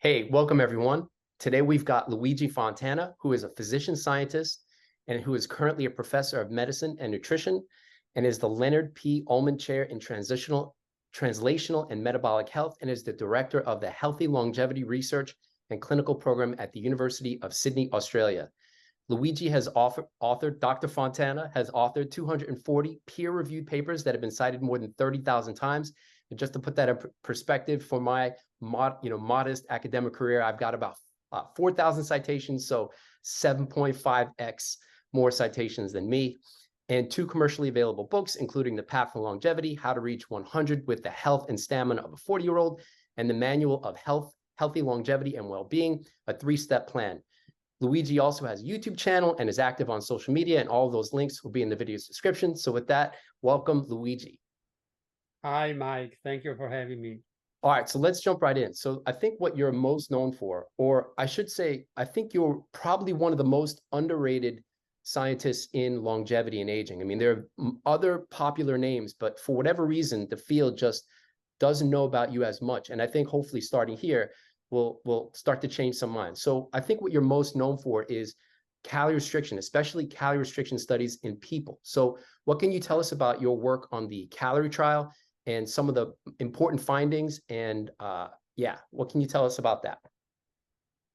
Hey, welcome everyone. Today we've got Luigi Fontana, who is a physician scientist and who is currently a professor of medicine and nutrition and is the Leonard P. Ullman Chair in Translational and Metabolic Health and is the director of the Healthy Longevity Research and Clinical Program at the University of Sydney, Australia. Luigi has authored, Dr. Fontana has authored 240 peer-reviewed papers that have been cited more than 30,000 times. And just to put that in perspective, for my modest academic career, I've got about 4,000 citations, so 7.5x more citations than me, and 2 commercially available books, including The Path to Longevity, How to Reach 100 with the Health and Stamina of a 40-year-old, and the Manual of Healthy Longevity and Well-Being, a 3-step plan. Luigi also has a YouTube channel and is active on social media, and all of those links will be in the video's description. So with that, welcome, Luigi. Hi, Mike. Thank you for having me. All right, so let's jump right in. So I think what you're most known for, or I should say, I think you're probably one of the most underrated scientists in longevity and aging. I mean, there are other popular names, but for whatever reason, the field just doesn't know about you as much. And I think hopefully starting here, we'll start to change some minds. So I think what you're most known for is calorie restriction, especially calorie restriction studies in people. So what can you tell us about your work on the calorie trial and some of the important findings? And what can you tell us about that?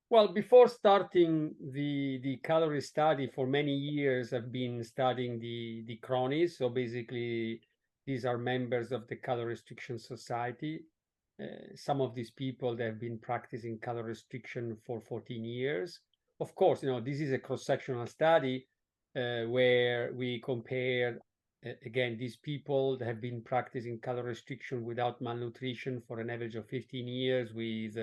Well, before starting the calorie study, for many years, I've been studying the cronies. So basically, these are members of the Calorie Restriction Society. Some of these people, they've been practicing calorie restriction for 14 years. Of course, this is a cross-sectional study where we compare, again, these people that have been practicing calorie restriction without malnutrition for an average of 15 years with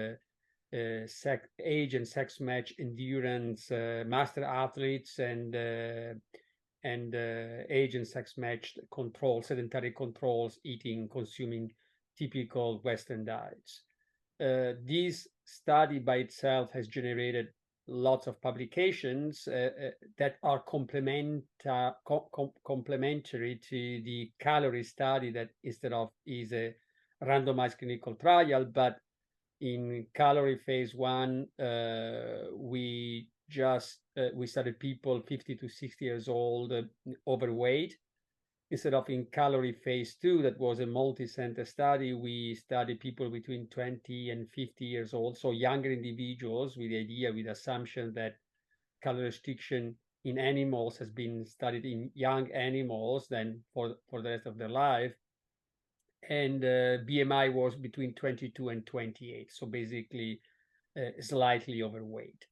age and sex match endurance master athletes and age and sex matched sedentary controls, consuming typical Western diets. This study by itself has generated lots of publications that are complementary to the calorie study that instead of is a randomized clinical trial. But in calorie phase 1, we studied people 50 to 60 years old overweight. Instead of in calorie phase 2, that was a multi-center study, we studied people between 20 and 50 years old, so younger individuals, with the assumption that calorie restriction in animals has been studied in young animals than for the rest of their life. And BMI was between 22 and 28, so basically slightly overweight.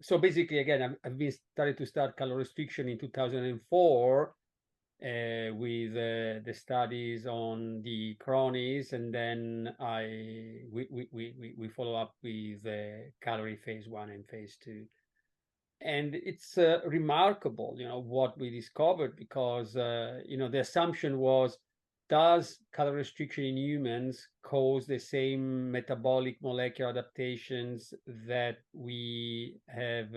So basically, again, I've been started to start calorie restriction in 2004 with the studies on the cronies, and then we follow up with calorie phase 1 and phase 2. And it's remarkable, what we discovered, because the assumption was, does calorie restriction in humans cause the same metabolic molecular adaptations that we have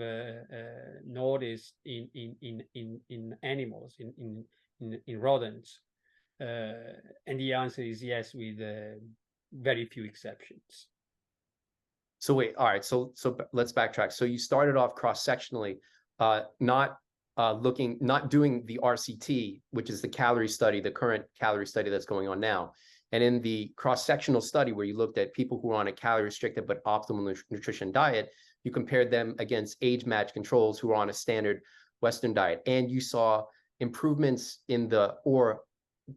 noticed in animals, in rodents? And the answer is yes, with very few exceptions. So wait, all right. So let's backtrack. So you started off cross-sectionally, not doing the RCT, which is the calorie study, the current calorie study that's going on now. And in the cross-sectional study where you looked at people who were on a calorie-restricted but optimal nutrition diet, you compared them against age-matched controls who were on a standard Western diet. And you saw improvements or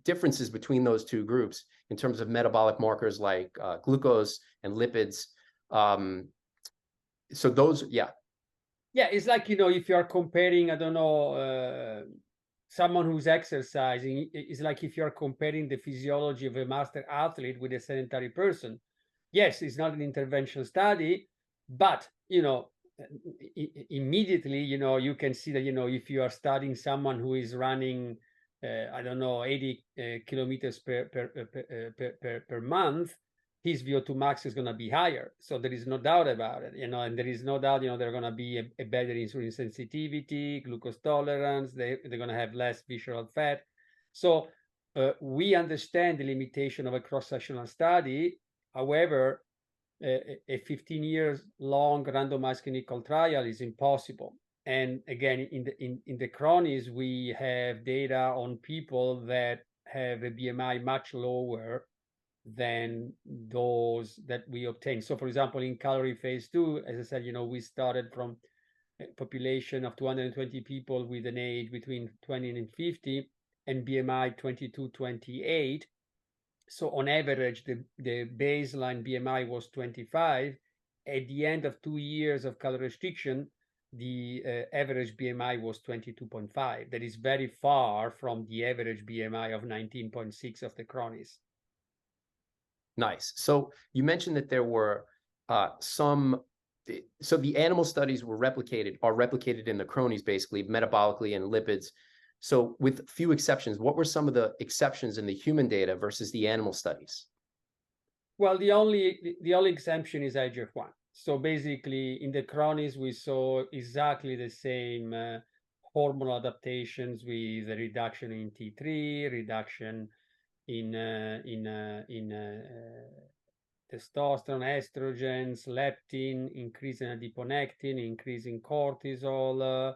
differences between those two groups in terms of metabolic markers like glucose and lipids. So those, yeah, it's like, if you're comparing, I don't know, someone who's exercising, it's like if you're comparing the physiology of a master athlete with a sedentary person. Yes, it's not an intervention study, but immediately you can see that if you are studying someone who is running 80 kilometers per month, his VO2 max is going to be higher. So there is no doubt about it, and there is no doubt, they're going to be a better insulin sensitivity, glucose tolerance, they're going to have less visceral fat. So we understand the limitation of a cross-sectional study, However, a 15 years long randomized clinical trial is impossible. And again, in the cronies, we have data on people that have a BMI much lower than those that we obtain. So for example, in Calorie phase 2, as I said, we started from a population of 220 people with an age between 20 and 50 and BMI 22, 28. So on average, the baseline BMI was 25. At the end of 2 years of calorie restriction, the average BMI was 22.5. That is very far from the average BMI of 19.6 of the cronies. Nice. So you mentioned that there were so the animal studies are replicated in the cronies, basically metabolically and lipids. So with few exceptions, what were some of the exceptions in the human data versus the animal studies? Well, the only exemption is IGF-1. So basically, in the cronies, we saw exactly the same hormonal adaptations with a reduction in T3, reduction in testosterone, estrogens, leptin, increase in adiponectin, increase in cortisol.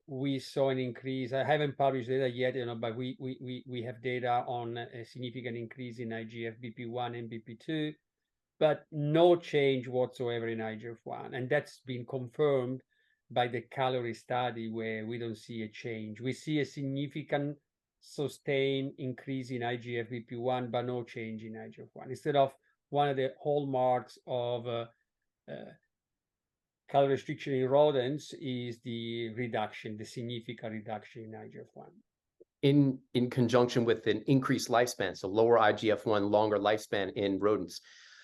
We saw an increase. I haven't published data yet, but we have data on a significant increase in IGF-BP1 and BP2, but no change whatsoever in IGF-1, and that's been confirmed by the Calorie study, where we don't see a change. We see a significant sustained increase in IGF-BP1, but no change in IGF-1. Instead of one of the hallmarks of calorie restriction in rodents is the significant reduction in IGF-1. In conjunction with an increased lifespan, so lower IGF-1, longer lifespan in rodents.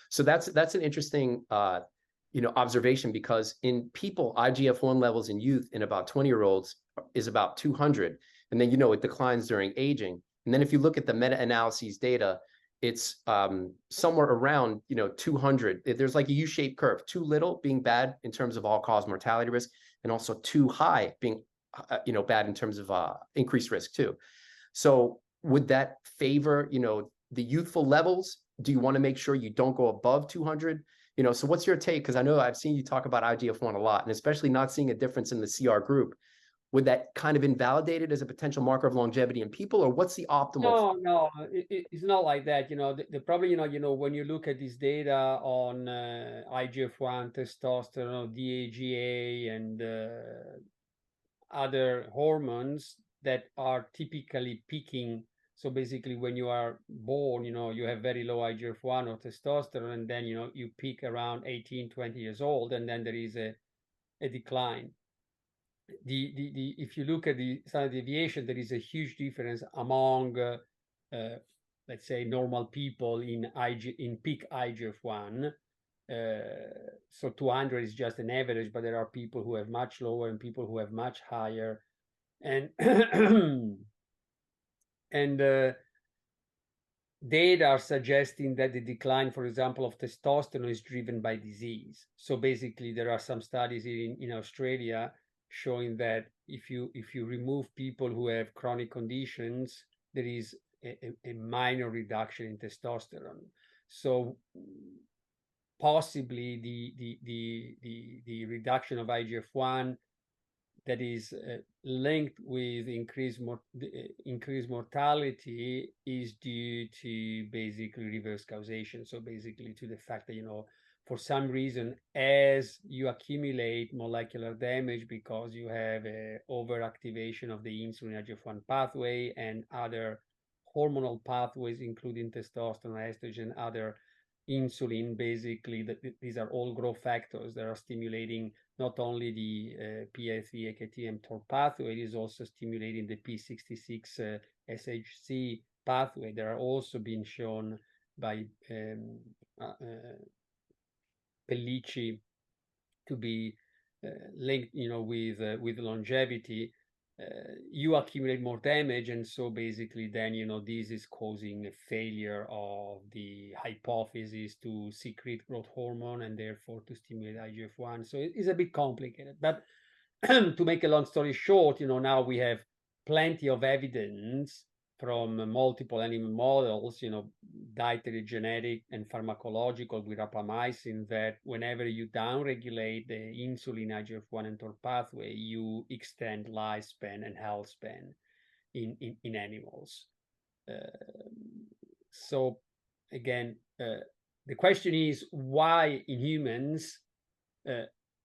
So that's an interesting observation, because in people, IGF-1 levels in youth in about 20-year-olds is about 200, and then it declines during aging. And then if you look at the meta-analyses data, it's somewhere around 200. There's like a U-shaped curve, too little being bad in terms of all-cause mortality risk, and also too high being bad in terms of increased risk too. So would that favor the youthful levels? Do you want to make sure you don't go above 200? So what's your take? Because I know I've seen you talk about IGF-1 a lot, and especially not seeing a difference in the CR group. Would that kind of invalidate it as a potential marker of longevity in people, or what's the optimal? No, it's not like that. The problem, when you look at this data on IGF-1, testosterone, DHEA, and other hormones that are typically peaking. So basically, when you are born, you have very low IGF-1 or testosterone, and then you peak around 18, 20 years old, and then there is a decline. If you look at the standard deviation, there is a huge difference among let's say normal people in peak IGF-1. So 200 is just an average, but there are people who have much lower and people who have much higher, and and data are suggesting that the decline, for example, of testosterone is driven by disease. So basically, there are some studies in Australia showing that if you remove people who have chronic conditions, there is a minor reduction in testosterone. So possibly the reduction of IGF-1 that is linked with increased mortality is due to basically reverse causation. So basically to the fact that, for some reason, as you accumulate molecular damage because you have a overactivation of the insulin IGF-1 pathway and other hormonal pathways, including testosterone, estrogen, other insulin, basically these are all growth factors that are stimulating not only the PI3, AKT, and mTOR pathway, it is also stimulating the P66 SHC pathway. They are also being shown by Pellicci to be linked, with longevity. You accumulate more damage, and so basically then this is causing a failure of the hypophysis to secrete growth hormone and therefore to stimulate IGF-1. So it is a bit complicated, but to make a long story short, now we have plenty of evidence from multiple animal models, dietary, genetic, and pharmacological with rapamycin, that whenever you downregulate the insulin IGF-1 mTOR pathway, you extend lifespan and health span in animals. So again, the question is why in humans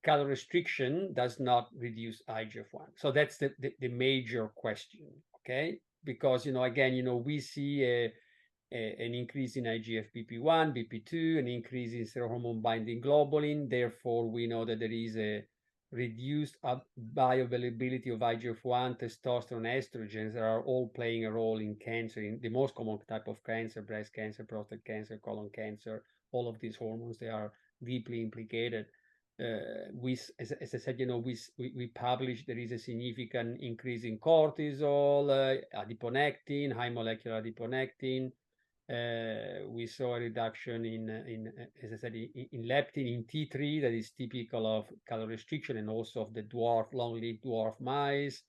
calorie restriction does not reduce IGF-1. So that's the major question, okay? Because, again, we see an increase in IGF-BP1, BP2, an increase in serotonin hormone binding globulin. Therefore, we know that there is a reduced bioavailability of IGF-1, testosterone, estrogens that are all playing a role in cancer, in the most common type of cancer, breast cancer, prostate cancer, colon cancer. All of these hormones, they are deeply implicated. As I said, we published there is a significant increase in cortisol, adiponectin, high molecular adiponectin. We saw a reduction in as I said, in leptin, in T3, that is typical of calorie restriction, and also of the long-lived dwarf mice.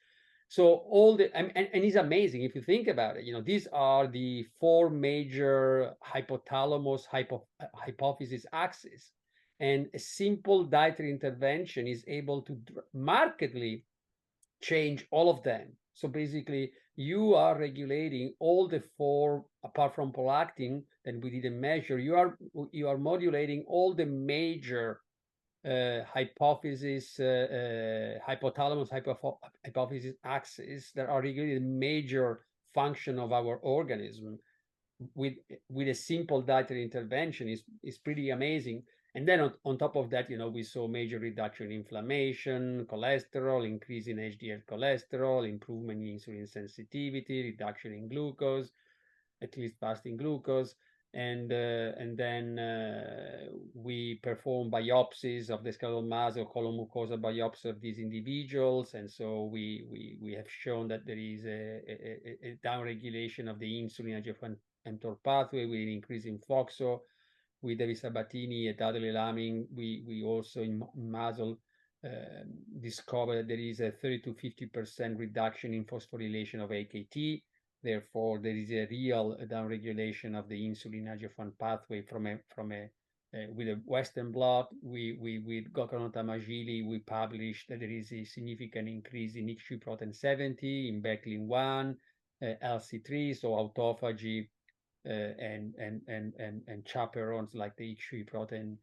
So all the and it's amazing if you think about it. These are the four major hypothalamus hypophysis axes. And a simple dietary intervention is able to markedly change all of them. So basically, you are regulating all the four, apart from prolactin that we didn't measure. You are modulating all the major hypothalamus hypophysis axis that are regulating the major function of our organism with a simple dietary intervention is pretty amazing. And then on top of that, we saw major reduction in inflammation, cholesterol, increase in HDL cholesterol, improvement in insulin sensitivity, reduction in glucose, at least fasting glucose. And then we performed biopsies of the skeletal mass or colon mucosa biopsy of these individuals. And so we have shown that there is a downregulation of the insulin IGF-1 mTOR pathway with an increase in FOXO. With David Sabatini and Adele Laming, we also in muscle discovered that there is a 30 to 50% reduction in phosphorylation of AKT. Therefore, there is a real downregulation of the insulin IGF-1 pathway with a Western blot. With Gokhan Tamagili, we published that there is a significant increase in H3 protein 70, in Beclin-1, LC3, so autophagy. And chaperones like the H3 protein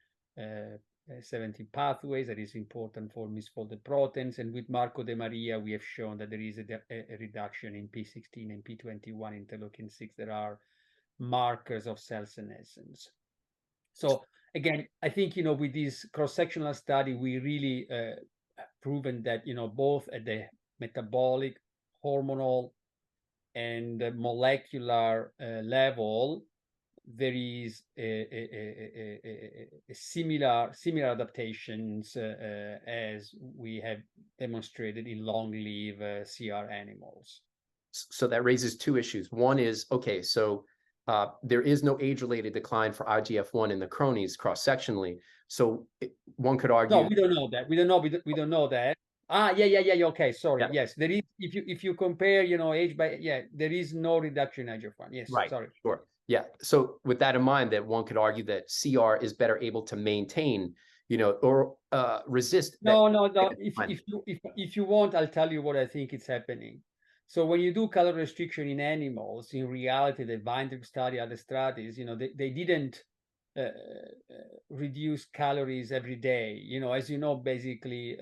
70 pathways that is important for misfolded proteins. And with Marco De Maria, we have shown that there is a reduction in P16 and P21 interleukin 6 that are markers of cell senescence. So again, I think, with this cross-sectional study, we really proven that, both at the metabolic, hormonal, and molecular level, there is a similar adaptations as we have demonstrated in long-lived CR animals. So that raises two issues. One is, okay, so there is no age-related decline for IGF-1 in the cronies cross-sectionally. So one could argue. No, we don't know that. We don't know that. Yeah. Okay, sorry. Yeah. Yes, there is. If you compare, age by, there is no reduction in IGF-1. Yes, right. Sorry. Sure. Yeah. So with that in mind, that one could argue that CR is better able to maintain, or resist. No. If you want, I'll tell you what I think is happening. So when you do calorie restriction in animals, in reality, the Weinberg study, other studies, they didn't reduce calories every day. As you know, basically.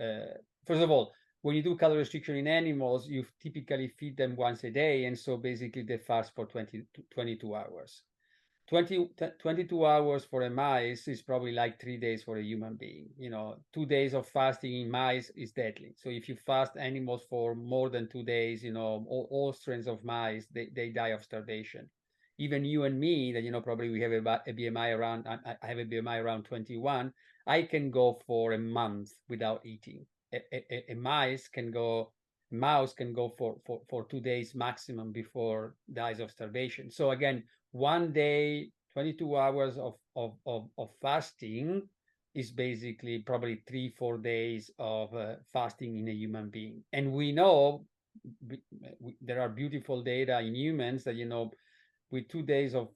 First of all, when you do calorie restriction in animals, you typically feed them once a day. And so basically they fast for 22 hours. 22 hours for a mouse is probably like 3 days for a human being. 2 days of fasting in mice is deadly. So if you fast animals for more than 2 days, all strains of mice, they die of starvation. Even you and me, that, probably we have a BMI around, I have a BMI around 21. I can go for a month without eating. A mouse can go for 2 days maximum before dies of starvation. So again, 1 day, 22 hours of fasting is basically probably 3-4 days of fasting in a human being. And we know there are beautiful data in humans that, you know, with 2 days of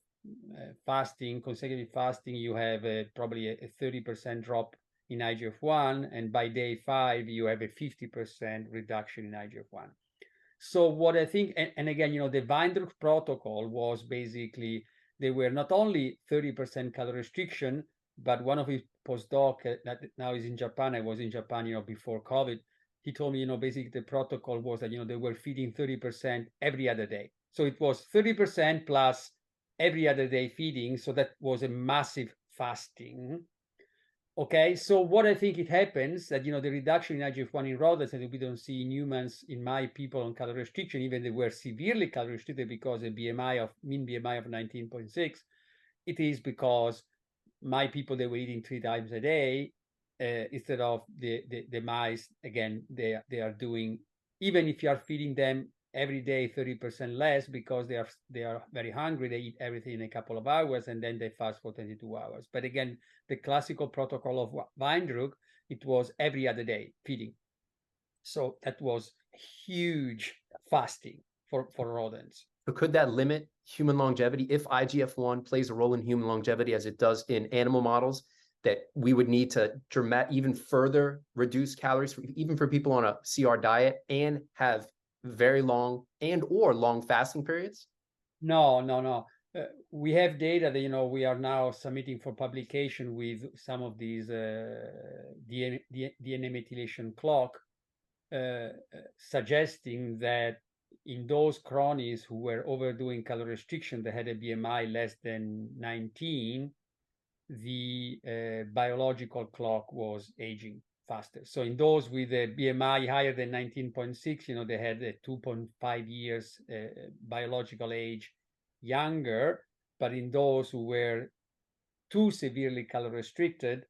fasting, consecutive fasting, you have probably a 30% drop in IGF-1, and by day 5 you have a 50% reduction in IGF-1. So what I think, and again, you know, the Weinberg protocol was basically, they were not only 30% calorie restriction, but one of his postdoc that now is in Japan, I was in Japan, you know, before COVID, he told me, you know, basically the protocol was that, you know, they were feeding 30% every other day. So it was 30% plus every other day feeding. So that was a massive fasting. Okay, so what I think it happens that, you know, the reduction in IGF-1 in rodents that we don't see in humans, in my people on calorie restriction, even they were severely calorie restricted because a mean BMI of 19.6, it is because my people, they were eating 3 times a day instead of the mice. Again, they are doing, even if you are feeding them every day 30% less, because they are very hungry, they eat everything in a couple of hours and then they fast for 22 hours. But again, the classical protocol of Weinberg, it was every other day feeding. So that was huge fasting for rodents. So could that limit human longevity if IGF-1 plays a role in human longevity as it does in animal models, that we would need to even further reduce calories, even for people on a CR diet, and have very long or long fasting periods? No. We have data that, you know, we are now submitting for publication with some of these DNA methylation clock, suggesting that in those cronies who were overdoing calorie restriction, they had a BMI less than 19, the biological clock was aging faster. So in those with a BMI higher than 19.6, you know, they had a 2.5 years biological age younger. But in those who were too severely calorie restricted,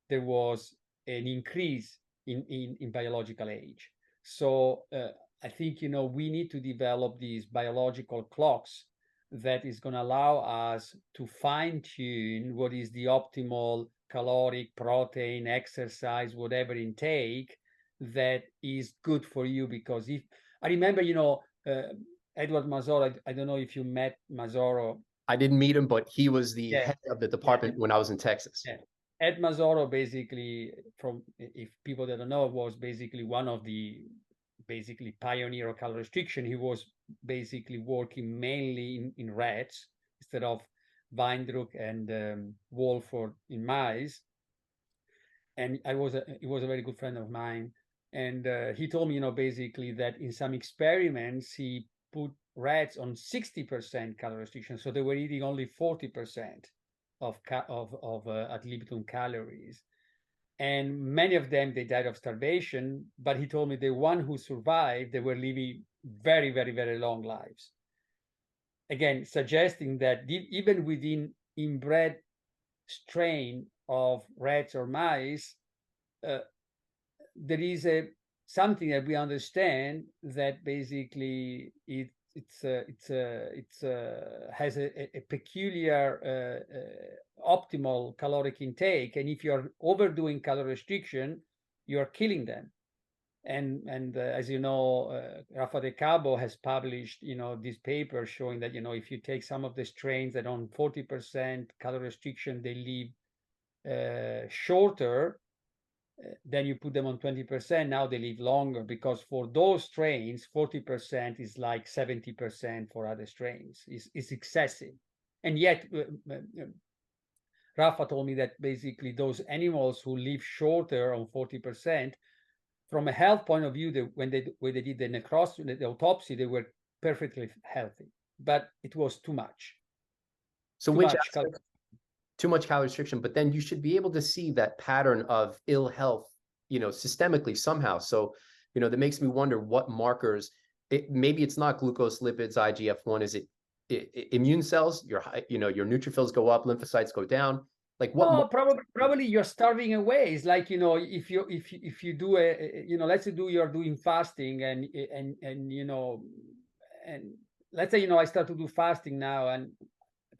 there was an increase in biological age. So I think, you know, we need to develop these biological clocks that is going to allow us to fine tune what is the optimal caloric, protein, exercise, whatever intake that is good for you. Because if I remember, you know, Edward Mazzoro, I don't know if you met Mazzoro. I didn't meet him, but he was the head of the department when I was in Texas. Yeah. Ed Mazzoro, basically, if people that don't know, was basically one of the pioneer of calorie restriction. He was basically working mainly in rats instead of Weinberg and Wolford in mice. And he was a very good friend of mine. And he told me, you know, basically that in some experiments, he put rats on 60% calorie restriction. So they were eating only 40% of ad libitum calories. And many of them, they died of starvation. But he told me the one who survived, they were living very, very, very long lives. Again, suggesting that even within inbred strain of rats or mice, there is something that we understand that basically it has a peculiar optimal caloric intake, and if you're overdoing calorie restriction, you're killing them. And as you know, Rafa De Cabo has published, you know, this paper showing that, you know, if you take some of the strains that on 40% calorie restriction, they live shorter, then you put them on 20%, now they live longer, because for those strains, 40% is like 70% for other strains. It's excessive. And yet, Rafa told me that basically those animals who live shorter on 40%, from a health point of view, when they did the necropsy, the autopsy, they were perfectly healthy, but it was too much. So too much calorie restriction, but then you should be able to see that pattern of ill health, you know, systemically somehow. So, you know, that makes me wonder what markers, maybe it's not glucose, lipids, IGF-1, is it immune cells, your neutrophils go up, lymphocytes go down? Like what? No, probably you're starving away. It's like, you know, if you do you know, let's say you're doing fasting and you know, and let's say, you know, I start to do fasting now and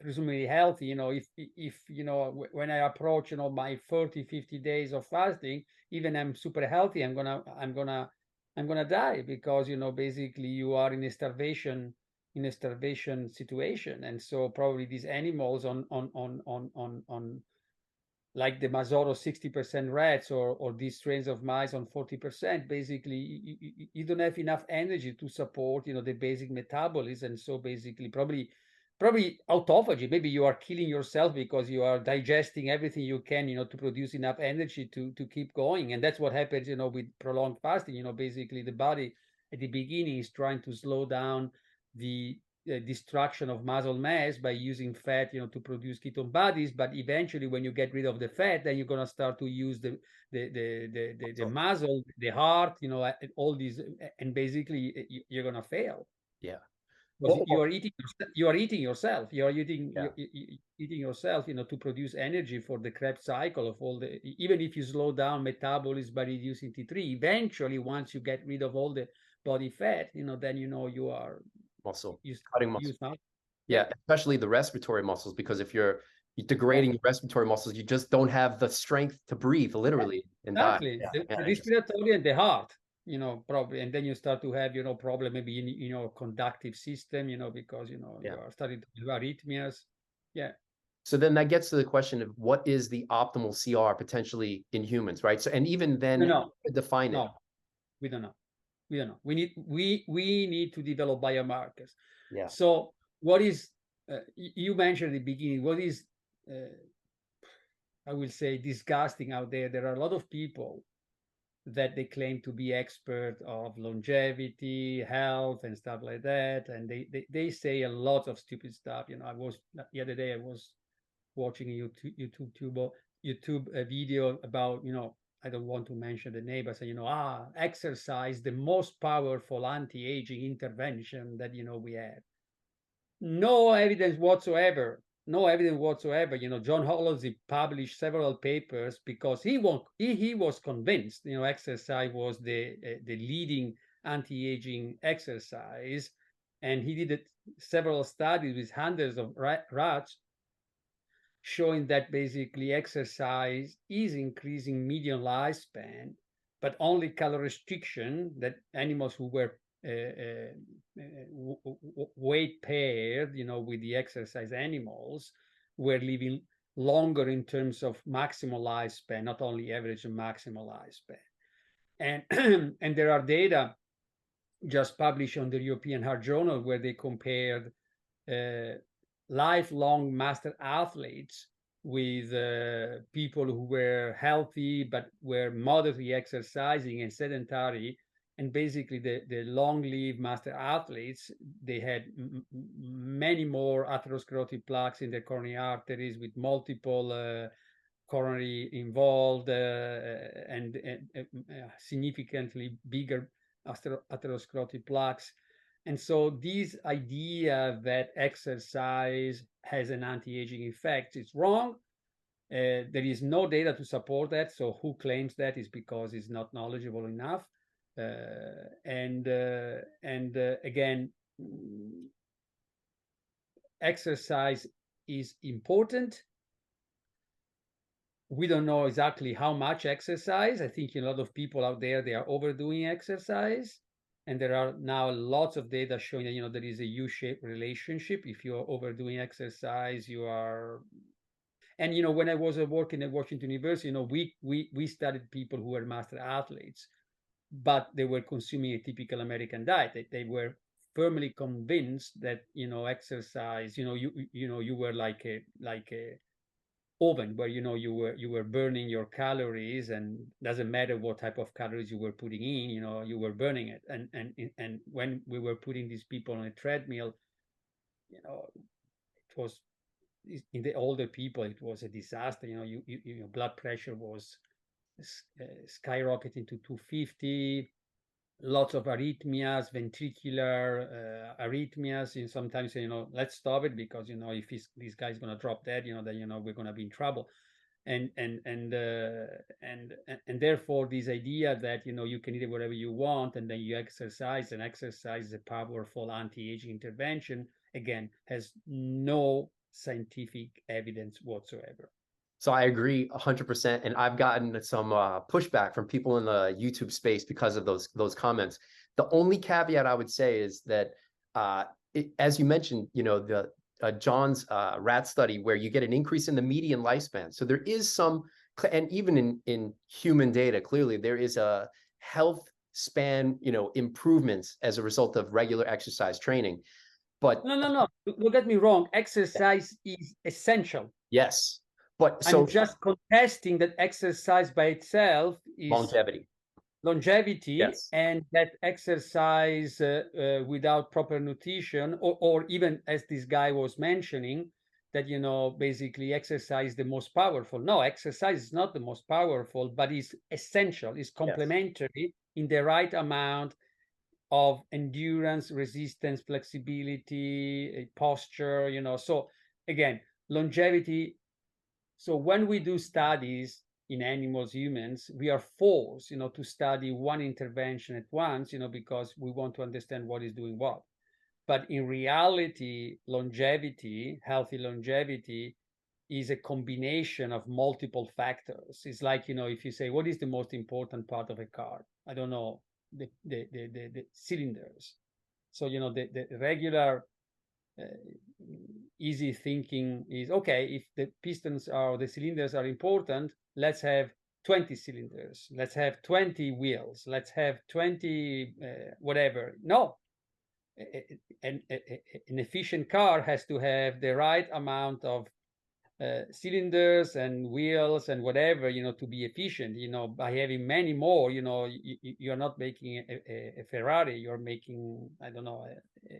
presumably healthy, you know, if you know, when I approach, you know, my 40-50 days of fasting, even I'm super healthy, I'm gonna I'm gonna die, because basically you are in a starvation situation. And so probably these animals on like the Mazoro 60% rats, or these strains of mice on 40%, basically you don't have enough energy to support the basic metabolism. And so basically probably autophagy, maybe you are killing yourself because you are digesting everything you can to produce enough energy to keep going. And that's what happens with prolonged fasting. Basically the body at the beginning is trying to slow down the destruction of muscle mass by using fat to produce ketone bodies. But eventually when you get rid of the fat, then you're going to start to use the muscle, the heart, all these, and basically you're going to fail. Yeah. Because you are eating yourself. You are eating Yeah. eating yourself, to produce energy for the Krebs cycle of all the. Even if you slow down metabolism by reducing T3, eventually once you get rid of all the body fat, then you are Muscle, you cutting muscle. start. Yeah, especially the respiratory muscles, because if you're degrading your respiratory muscles, you just don't have the strength to breathe, literally, and die. Exactly. Yeah, The yeah, respiratory and the heart, probably, and then you start to have, problem maybe in your conductive system, because you yeah. are starting to have arrhythmias. Yeah. So then that gets to the question of what is the optimal CR potentially in humans, right? So, and even then, No, define it. no, we don't know. We don't know. We need to develop biomarkers. Yeah. So what is you mentioned at the beginning? What is I will say disgusting out there? There are a lot of people that they claim to be expert of longevity, health, and stuff like that, and they say a lot of stupid stuff. I was the other day I was watching a YouTube video about I don't want to mention the name, but say exercise, the most powerful anti-aging intervention that we have. No evidence whatsoever. No evidence whatsoever. John Holosy published several papers because he was convinced exercise was the leading anti-aging exercise, and he did several studies with hundreds of rats, showing that basically exercise is increasing median lifespan, but only calorie restriction, that animals who were weight paired, with the exercise animals, were living longer in terms of maximal lifespan, not only average and maximal lifespan. And and there are data just published on the European Heart Journal where they compared lifelong master athletes with people who were healthy but were moderately exercising and sedentary. And basically the long-lived master athletes, they had many more atherosclerotic plaques in their coronary arteries, with multiple coronary involved, and significantly bigger atherosclerotic plaques. And so this idea that exercise has an anti-aging effect is wrong. There is no data to support that. So who claims that is because he's not knowledgeable enough. Again, exercise is important. We don't know exactly how much exercise. I think a lot of people out there, they are overdoing exercise. And there are now lots of data showing that, there is a U-shaped relationship. If you're overdoing exercise, you are. And, when I was working at Washington University, we studied people who were master athletes, but they were consuming a typical American diet. They were firmly convinced that, exercise, you were like a oven where you were burning your calories, and doesn't matter what type of calories you were putting in, you were burning it. And when we were putting these people on a treadmill, it was, in the older people, it was a disaster. Your blood pressure was skyrocketing to 250, lots of arrhythmias, ventricular arrhythmias, and sometimes let's stop it, because if this guy's going to drop dead, then we're going to be in trouble. And therefore this idea that you can eat whatever you want and then you exercise, and exercise is a powerful anti-aging intervention, again, has no scientific evidence whatsoever. So I agree 100%. And I've gotten some pushback from people in the YouTube space because of those comments. The only caveat I would say is that, as you mentioned, the John's rat study where you get an increase in the median lifespan. So there is some, and even in human data, clearly there is a health span, improvements as a result of regular exercise training. But No. Don't get me wrong. Exercise is essential. yes, but I'm so just contesting that exercise by itself is longevity. longevity, Yes. and that exercise without proper nutrition, or even as this guy was mentioning, that basically exercise is the most powerful. No, exercise is not the most powerful, but is essential, is Yes. complementary in the right amount of endurance, resistance, flexibility, posture. So again, longevity. So when we do studies in animals, humans, we are forced, to study one intervention at once, because we want to understand what is doing what. But in reality, longevity, healthy longevity, is a combination of multiple factors. It's like, if you say, what is the most important part of a car? I don't know, the cylinders. So, the regular easy thinking is, okay, if the pistons or the cylinders are important, let's have 20 cylinders, let's have 20 wheels, let's have 20 whatever. No, an efficient car has to have the right amount of cylinders and wheels and whatever, to be efficient. By having many more, you're not making a Ferrari, you're making, I don't know,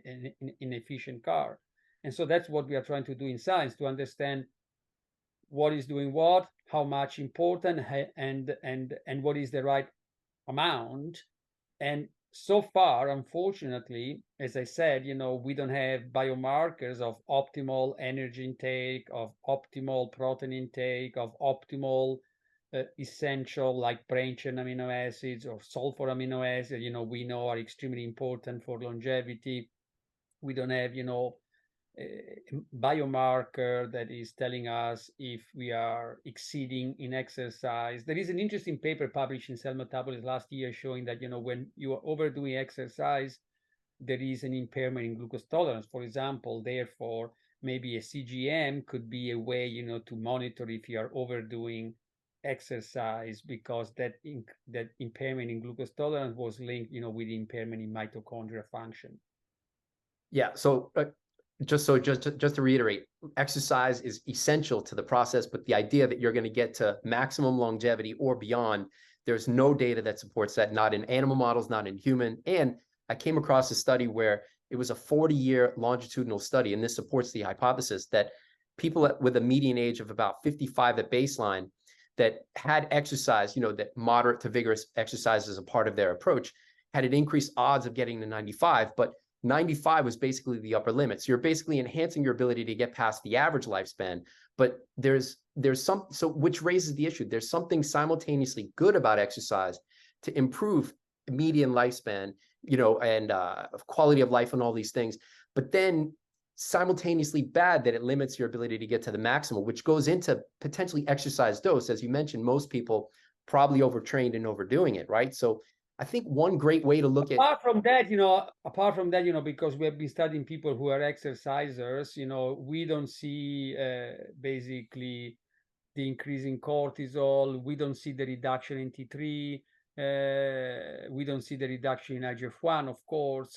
an efficient car. And so that's what we are trying to do in science, to understand what is doing what, how much important, and what is the right amount. And so far, unfortunately, as I said, we don't have biomarkers of optimal energy intake, of optimal protein intake, of optimal essential like brain chain amino acids or sulfur amino acids, we know are extremely important for longevity. We don't have, biomarker that is telling us if we are exceeding in exercise. There is an interesting paper published in Cell Metabolism last year showing that, when you are overdoing exercise, there is an impairment in glucose tolerance, for example. Therefore, maybe a CGM could be a way, to monitor if you are overdoing exercise, because that impairment in glucose tolerance was linked, with impairment in mitochondria function. Yeah. So just to reiterate, exercise is essential to the process, but the idea that you're going to get to maximum longevity or beyond, there's no data that supports that, not in animal models, not in human. And I came across a study where it was a 40-year longitudinal study, and this supports the hypothesis that people with a median age of about 55 at baseline that had exercise, that moderate to vigorous exercise as a part of their approach, had an increased odds of getting to 95, but 95 was basically the upper limit. So you're basically enhancing your ability to get past the average lifespan. But there's some, so which raises the issue. There's something simultaneously good about exercise to improve median lifespan, and quality of life and all these things. But then simultaneously bad that it limits your ability to get to the maximum, which goes into potentially exercise dose. As you mentioned, most people probably overtrained and overdoing it, right? So I think one great way to look apart from that, because we have been studying people who are exercisers, we don't see basically the increase in cortisol. We don't see the reduction in T3. We don't see the reduction in IGF-1, of course.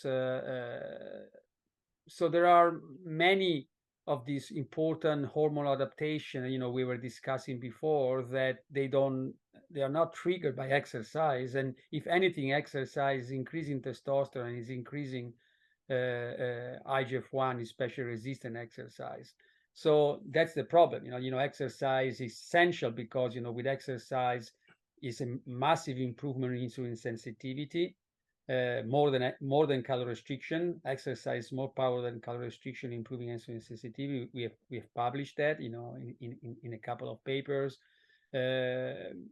So there are many of these important hormonal adaptation, we were discussing before, that they are not triggered by exercise. And if anything, exercise is increasing testosterone, is increasing IGF-1, especially resistant exercise. So that's the problem. Exercise is essential because, with exercise is a massive improvement in insulin sensitivity. More than calorie restriction. Exercise more power than calorie restriction, improving insulin sensitivity. We have published that, in a couple of papers.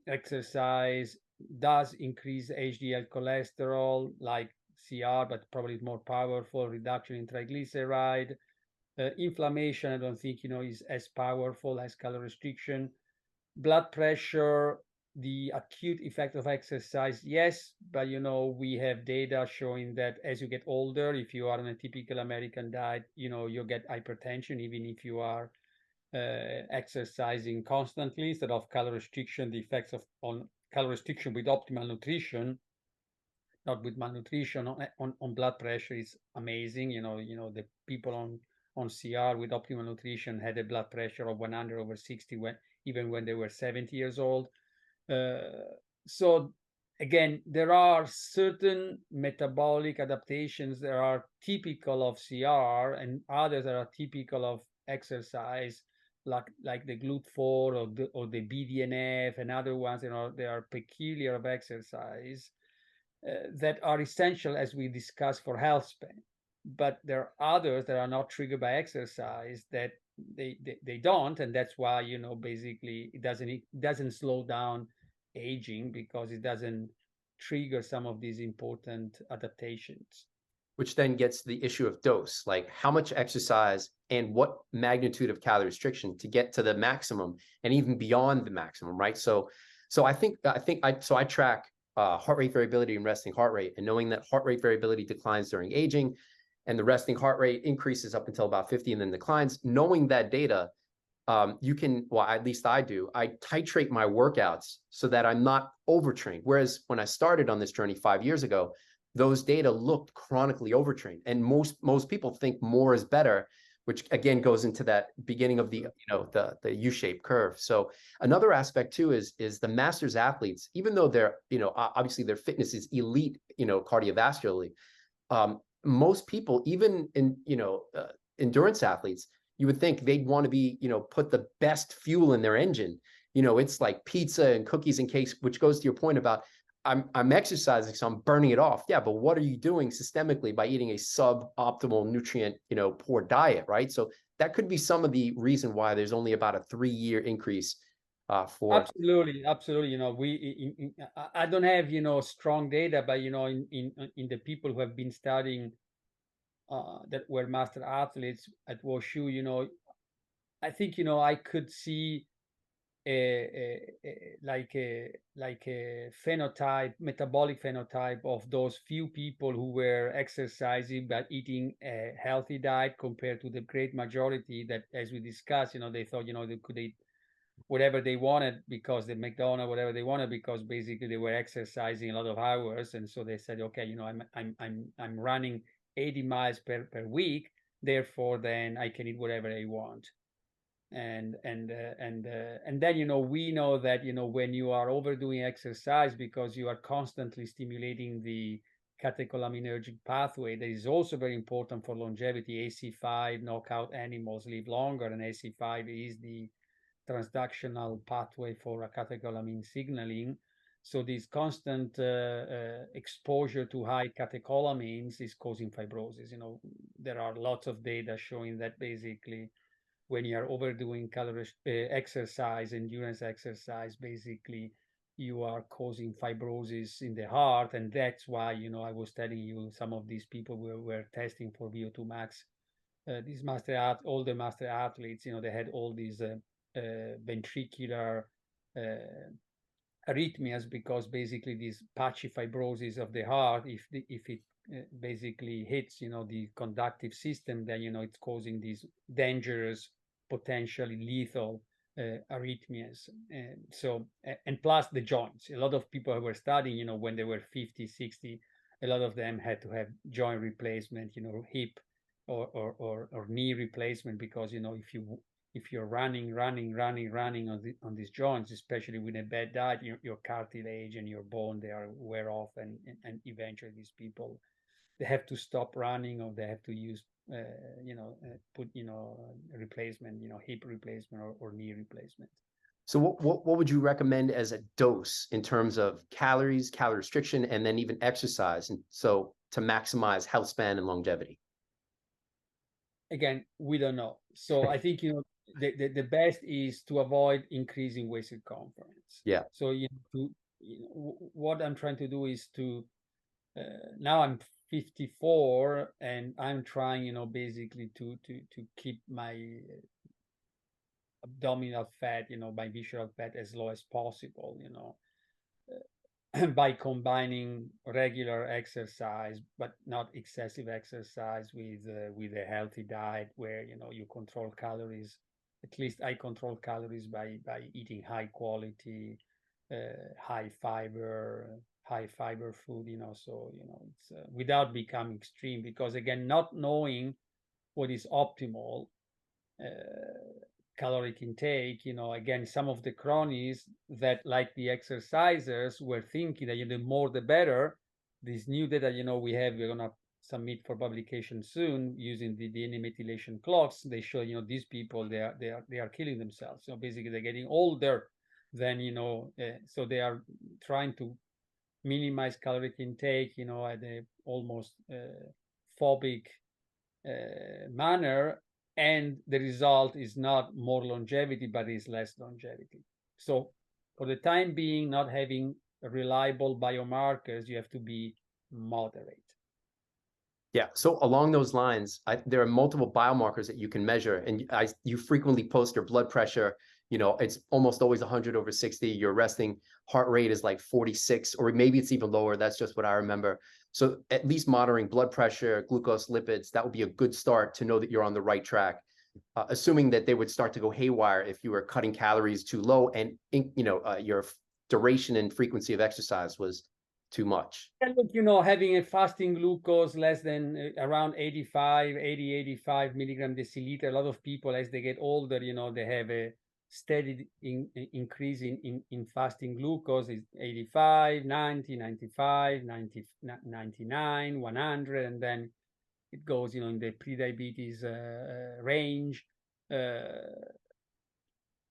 Exercise does increase HDL cholesterol like CR, but probably more powerful. Reduction in triglyceride. Inflammation, I don't think is as powerful as calorie restriction. blood pressure, the acute effect of exercise, yes, but we have data showing that as you get older, if you are on a typical American diet, you get hypertension even if you are exercising constantly instead of calorie restriction. The effects on calorie restriction with optimal nutrition, not with malnutrition, on blood pressure is amazing. The people on CR with optimal nutrition had a blood pressure of 100/60 even when they were 70 years old. So again, there are certain metabolic adaptations that are typical of CR and others that are typical of exercise, like the GLUT4 or the BDNF and other ones. They are peculiar of exercise that are essential, as we discussed, for health span. But there are others that are not triggered by exercise that they don't, and that's why basically it doesn't slow down aging because it doesn't trigger some of these important adaptations. Which then gets to the issue of dose, like how much exercise and what magnitude of calorie restriction to get to the maximum and even beyond the maximum, right? So I track heart rate variability and resting heart rate, and knowing that heart rate variability declines during aging and the resting heart rate increases up until about 50 and then declines. Knowing that data, you can, well, at least I do, I titrate my workouts so that I'm not overtrained. Whereas when I started on this journey 5 years ago, those data looked chronically overtrained. And most people think more is better, which again goes into that beginning of the the U-shaped curve. So another aspect too is the masters athletes, even though they're obviously their fitness is elite cardiovascularly, most people, even in endurance athletes, you would think they'd want to be put the best fuel in their engine. It's like pizza and cookies and cakes, which goes to your point about I'm exercising, so I'm burning it off. Yeah, but what are you doing systemically by eating a suboptimal nutrient, poor diet, right? So that could be some of the reason why there's only about a 3-year increase for. Absolutely. I don't have strong data, but in the people who have been studying that were master athletes at WashU, I think I could see like a phenotype, metabolic phenotype of those few people who were exercising but eating a healthy diet compared to the great majority that, as we discussed, they thought they could eat whatever they wanted because the McDonald's, whatever they wanted, because basically they were exercising a lot of hours, and so they said, okay, I'm running 80 miles per week, therefore then I can eat whatever I want. And then we know that when you are overdoing exercise because you are constantly stimulating the catecholaminergic pathway, that is also very important for longevity. AC5 knockout animals live longer, and AC5 is the transductional pathway for catecholamine signaling. So this constant exposure to high catecholamines is causing fibrosis. There are lots of data showing that basically when you are overdoing calorie exercise, endurance exercise, basically you are causing fibrosis in the heart. And that's why, I was telling you some of these people were testing for VO2 max. These older master athletes, they had all these ventricular arrhythmias because basically this patchy fibrosis of the heart, if it basically hits the conductive system, then it's causing these dangerous, potentially lethal arrhythmias. And plus the joints, a lot of people who were studying when they were 50, 60, a lot of them had to have joint replacement, hip or knee replacement, because if you're running on these joints, especially with a bad diet, your cartilage and your bone, they are wear off, and eventually these people, they have to stop running, or they have to use put replacement, hip replacement or knee replacement. So what would you recommend as a dose in terms of calories, calorie restriction, and then even exercise, and so to maximize health span and longevity? Again, we don't know. So I think the best is to avoid increasing waist circumference. Yeah. So what I'm trying to do is to now I'm 54 and I'm trying basically to keep my abdominal fat, by visceral fat as low as possible, by combining regular exercise, but not excessive exercise, with a healthy diet where, you control calories. At least I control calories by eating high quality, high fiber food, so, it's without becoming extreme, because again, not knowing what is optimal caloric intake, again, some of the cronies that, like the exercisers, were thinking that, the more the better. This new data, we're going to submit for publication soon using the DNA methylation clocks. They show, these people, they are killing themselves. So basically they're getting older than, so they are trying to minimize caloric intake, at a almost phobic manner, and the result is not more longevity, but is less longevity. So for the time being, not having reliable biomarkers, you have to be moderate. Yeah. So along those lines, there are multiple biomarkers that you can measure, and you frequently post your blood pressure. It's almost always 100/60. Your resting heart rate is like 46, or maybe it's even lower. That's just what I remember. So at least monitoring blood pressure, glucose, lipids, that would be a good start to know that you're on the right track. Assuming that they would start to go haywire if you were cutting calories too low and your duration and frequency of exercise was too much. And look, having a fasting glucose less than around 85 milligram deciliter. A lot of people, as they get older, they have a steady increase in fasting glucose. Is 85, 90, 95, 90, 99, 100, and then it goes, in the pre-diabetes range.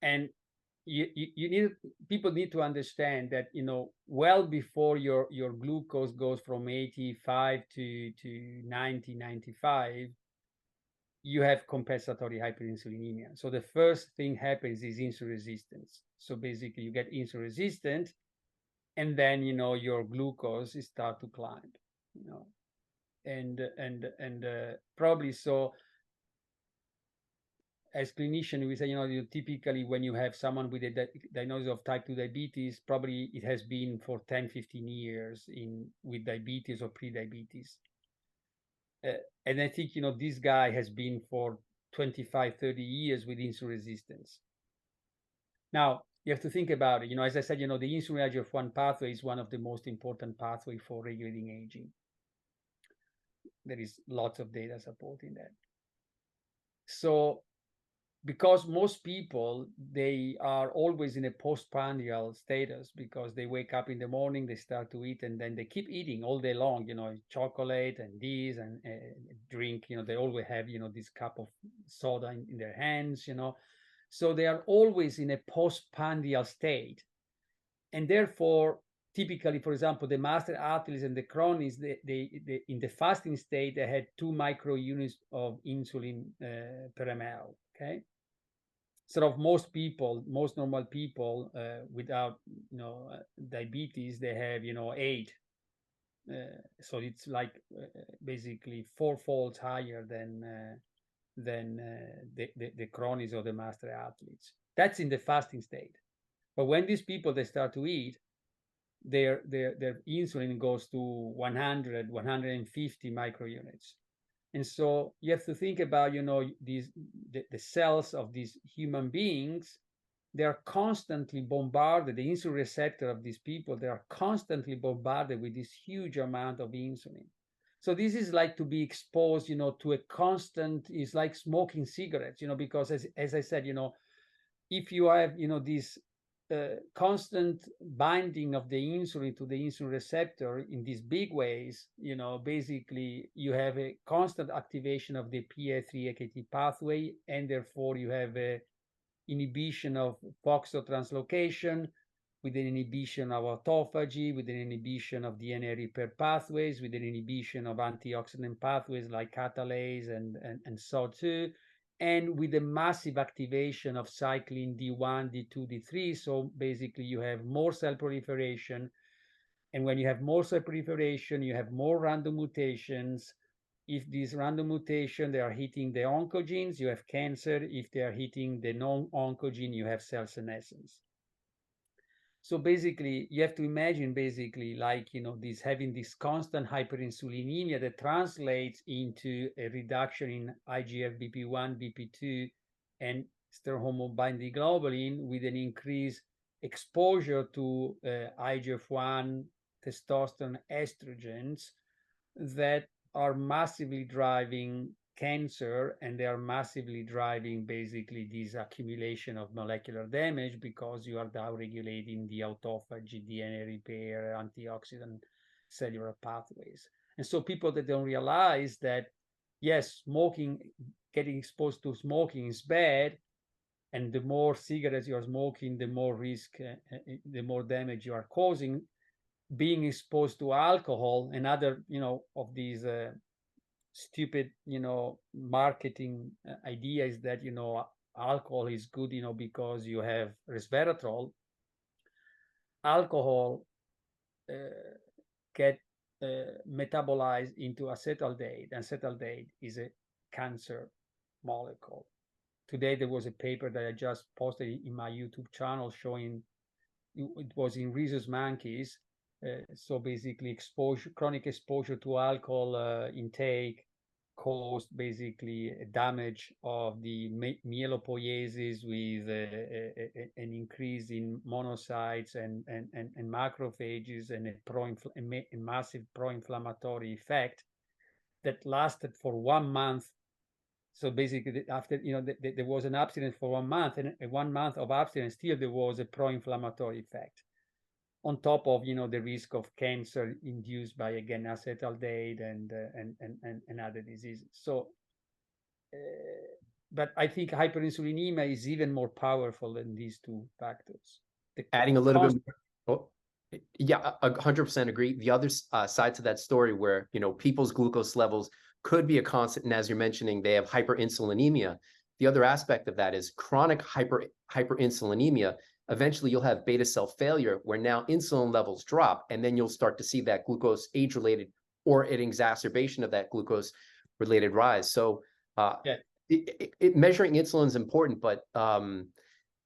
And people need to understand that, well before your glucose goes from 85 to 90, 95, you have compensatory hyperinsulinemia. So the first thing happens is insulin resistance. So basically you get insulin resistant, and then, your glucose start to climb, and probably so. As clinician, we say, typically when you have someone with a diagnosis of type 2 diabetes, probably it has been for 10, 15 years with diabetes or pre-diabetes. And I think, this guy has been for 25, 30 years with insulin resistance. Now, you have to think about it. As I said, the insulin IGF-1 pathway is one of the most important pathways for regulating aging. There is lots of data supporting that. So, because most people, they are always in a postprandial status, because they wake up in the morning, they start to eat, and then they keep eating all day long, chocolate and this and drink, they always have, this cup of soda in their hands, So they are always in a postprandial state. And therefore, typically, for example, the master athletes and the cronies, they in the fasting state, they had 2 microunits of insulin per ml. Okay. Sort of most normal people without diabetes, they have 8. So it's like basically 4-fold higher than the cronies or the master athletes. That's in the fasting state. But when these people, they start to eat, their insulin goes to 100, 150 microunits. And so you have to think about, the cells of these human beings, they are constantly bombarded, the insulin receptor of these people, they are constantly bombarded with this huge amount of insulin. So this is like to be exposed, to a constant, it's like smoking cigarettes, because as I said, if you have, this constant binding of the insulin to the insulin receptor in these big ways, basically you have a constant activation of the PI3-AKT pathway, and therefore you have a inhibition of FOXO translocation, with an inhibition of autophagy, with an inhibition of DNA repair pathways, with an inhibition of antioxidant pathways like catalase and SO2, and with a massive activation of cyclin D1, D2, D3. So basically you have more cell proliferation. And when you have more cell proliferation, you have more random mutations. if these random mutation, they are hitting the oncogenes, you have cancer. If they are hitting the non-oncogene, you have cell senescence. So basically, you have to imagine basically like, this having this constant hyperinsulinemia that translates into a reduction in IGF-BP1, BP2, and sterol hormone binding globulin with an increased exposure to IGF-1, testosterone, estrogens that are massively driving cancer, and they are massively driving basically this accumulation of molecular damage because you are down-regulating the autophagy, DNA repair, antioxidant cellular pathways. And so people that don't realize that, yes, smoking, getting exposed to smoking is bad, and the more cigarettes you are smoking, the more risk, the more damage you are causing. Being exposed to alcohol and other, of these stupid, marketing ideas that, alcohol is good, because you have resveratrol. Alcohol get metabolized into acetaldehyde. Acetaldehyde is a cancer molecule. Today, there was a paper that I just posted in my YouTube channel showing it was in rhesus monkeys. So basically, chronic exposure to alcohol intake caused basically damage of the mielopoiesis with an increase in monocytes and macrophages and a massive pro-inflammatory effect that lasted for 1 month. So basically, after there was an abstinence for 1 month, and 1 month of abstinence, still there was a pro-inflammatory effect, on top of the risk of cancer induced by, again, acetaldehyde and other diseases. So, but I think hyperinsulinemia is even more powerful than these two factors. Adding a little bit more. Oh, yeah, 100% agree. The other side to that story where, people's glucose levels could be a constant, and as you're mentioning, they have hyperinsulinemia. The other aspect of that is chronic hyperinsulinemia. Eventually, you'll have beta cell failure where now insulin levels drop, and then you'll start to see that glucose age-related or an exacerbation of that glucose-related rise. So measuring insulin is important, but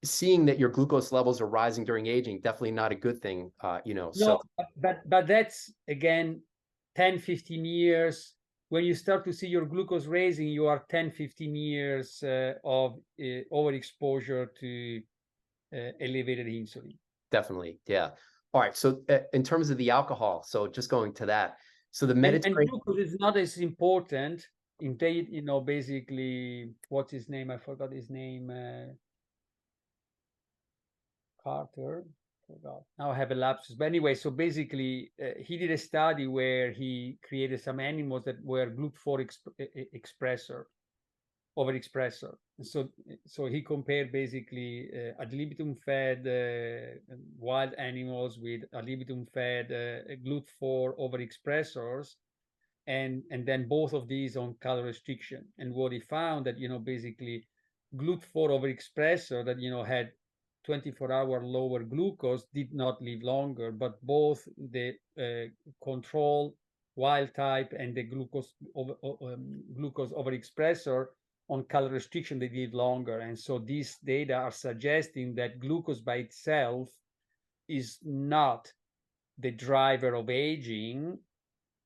seeing that your glucose levels are rising during aging, definitely not a good thing, No, so. but that's, again, 10, 15 years. When you start to see your glucose raising, you are 10, 15 years of overexposure to elevated insulin. Definitely, yeah. All right, so in terms of the alcohol, so just going to that, so the Mediterranean. And glucose is not as important. Indeed, basically, what's his name? I forgot his name. Carter. Forgot. Now I have a lapsus. But anyway, so basically, he did a study where he created some animals that were GLUT4 overexpressor. So he compared basically ad libitum fed wild animals with ad libitum fed GLUT4 overexpressors, and then both of these on calorie restriction. And what he found that basically GLUT4 overexpressor that had 24-hour lower glucose did not live longer, but both the control wild type and the glucose overexpressor on calorie restriction, they live longer. And so these data are suggesting that glucose by itself is not the driver of aging,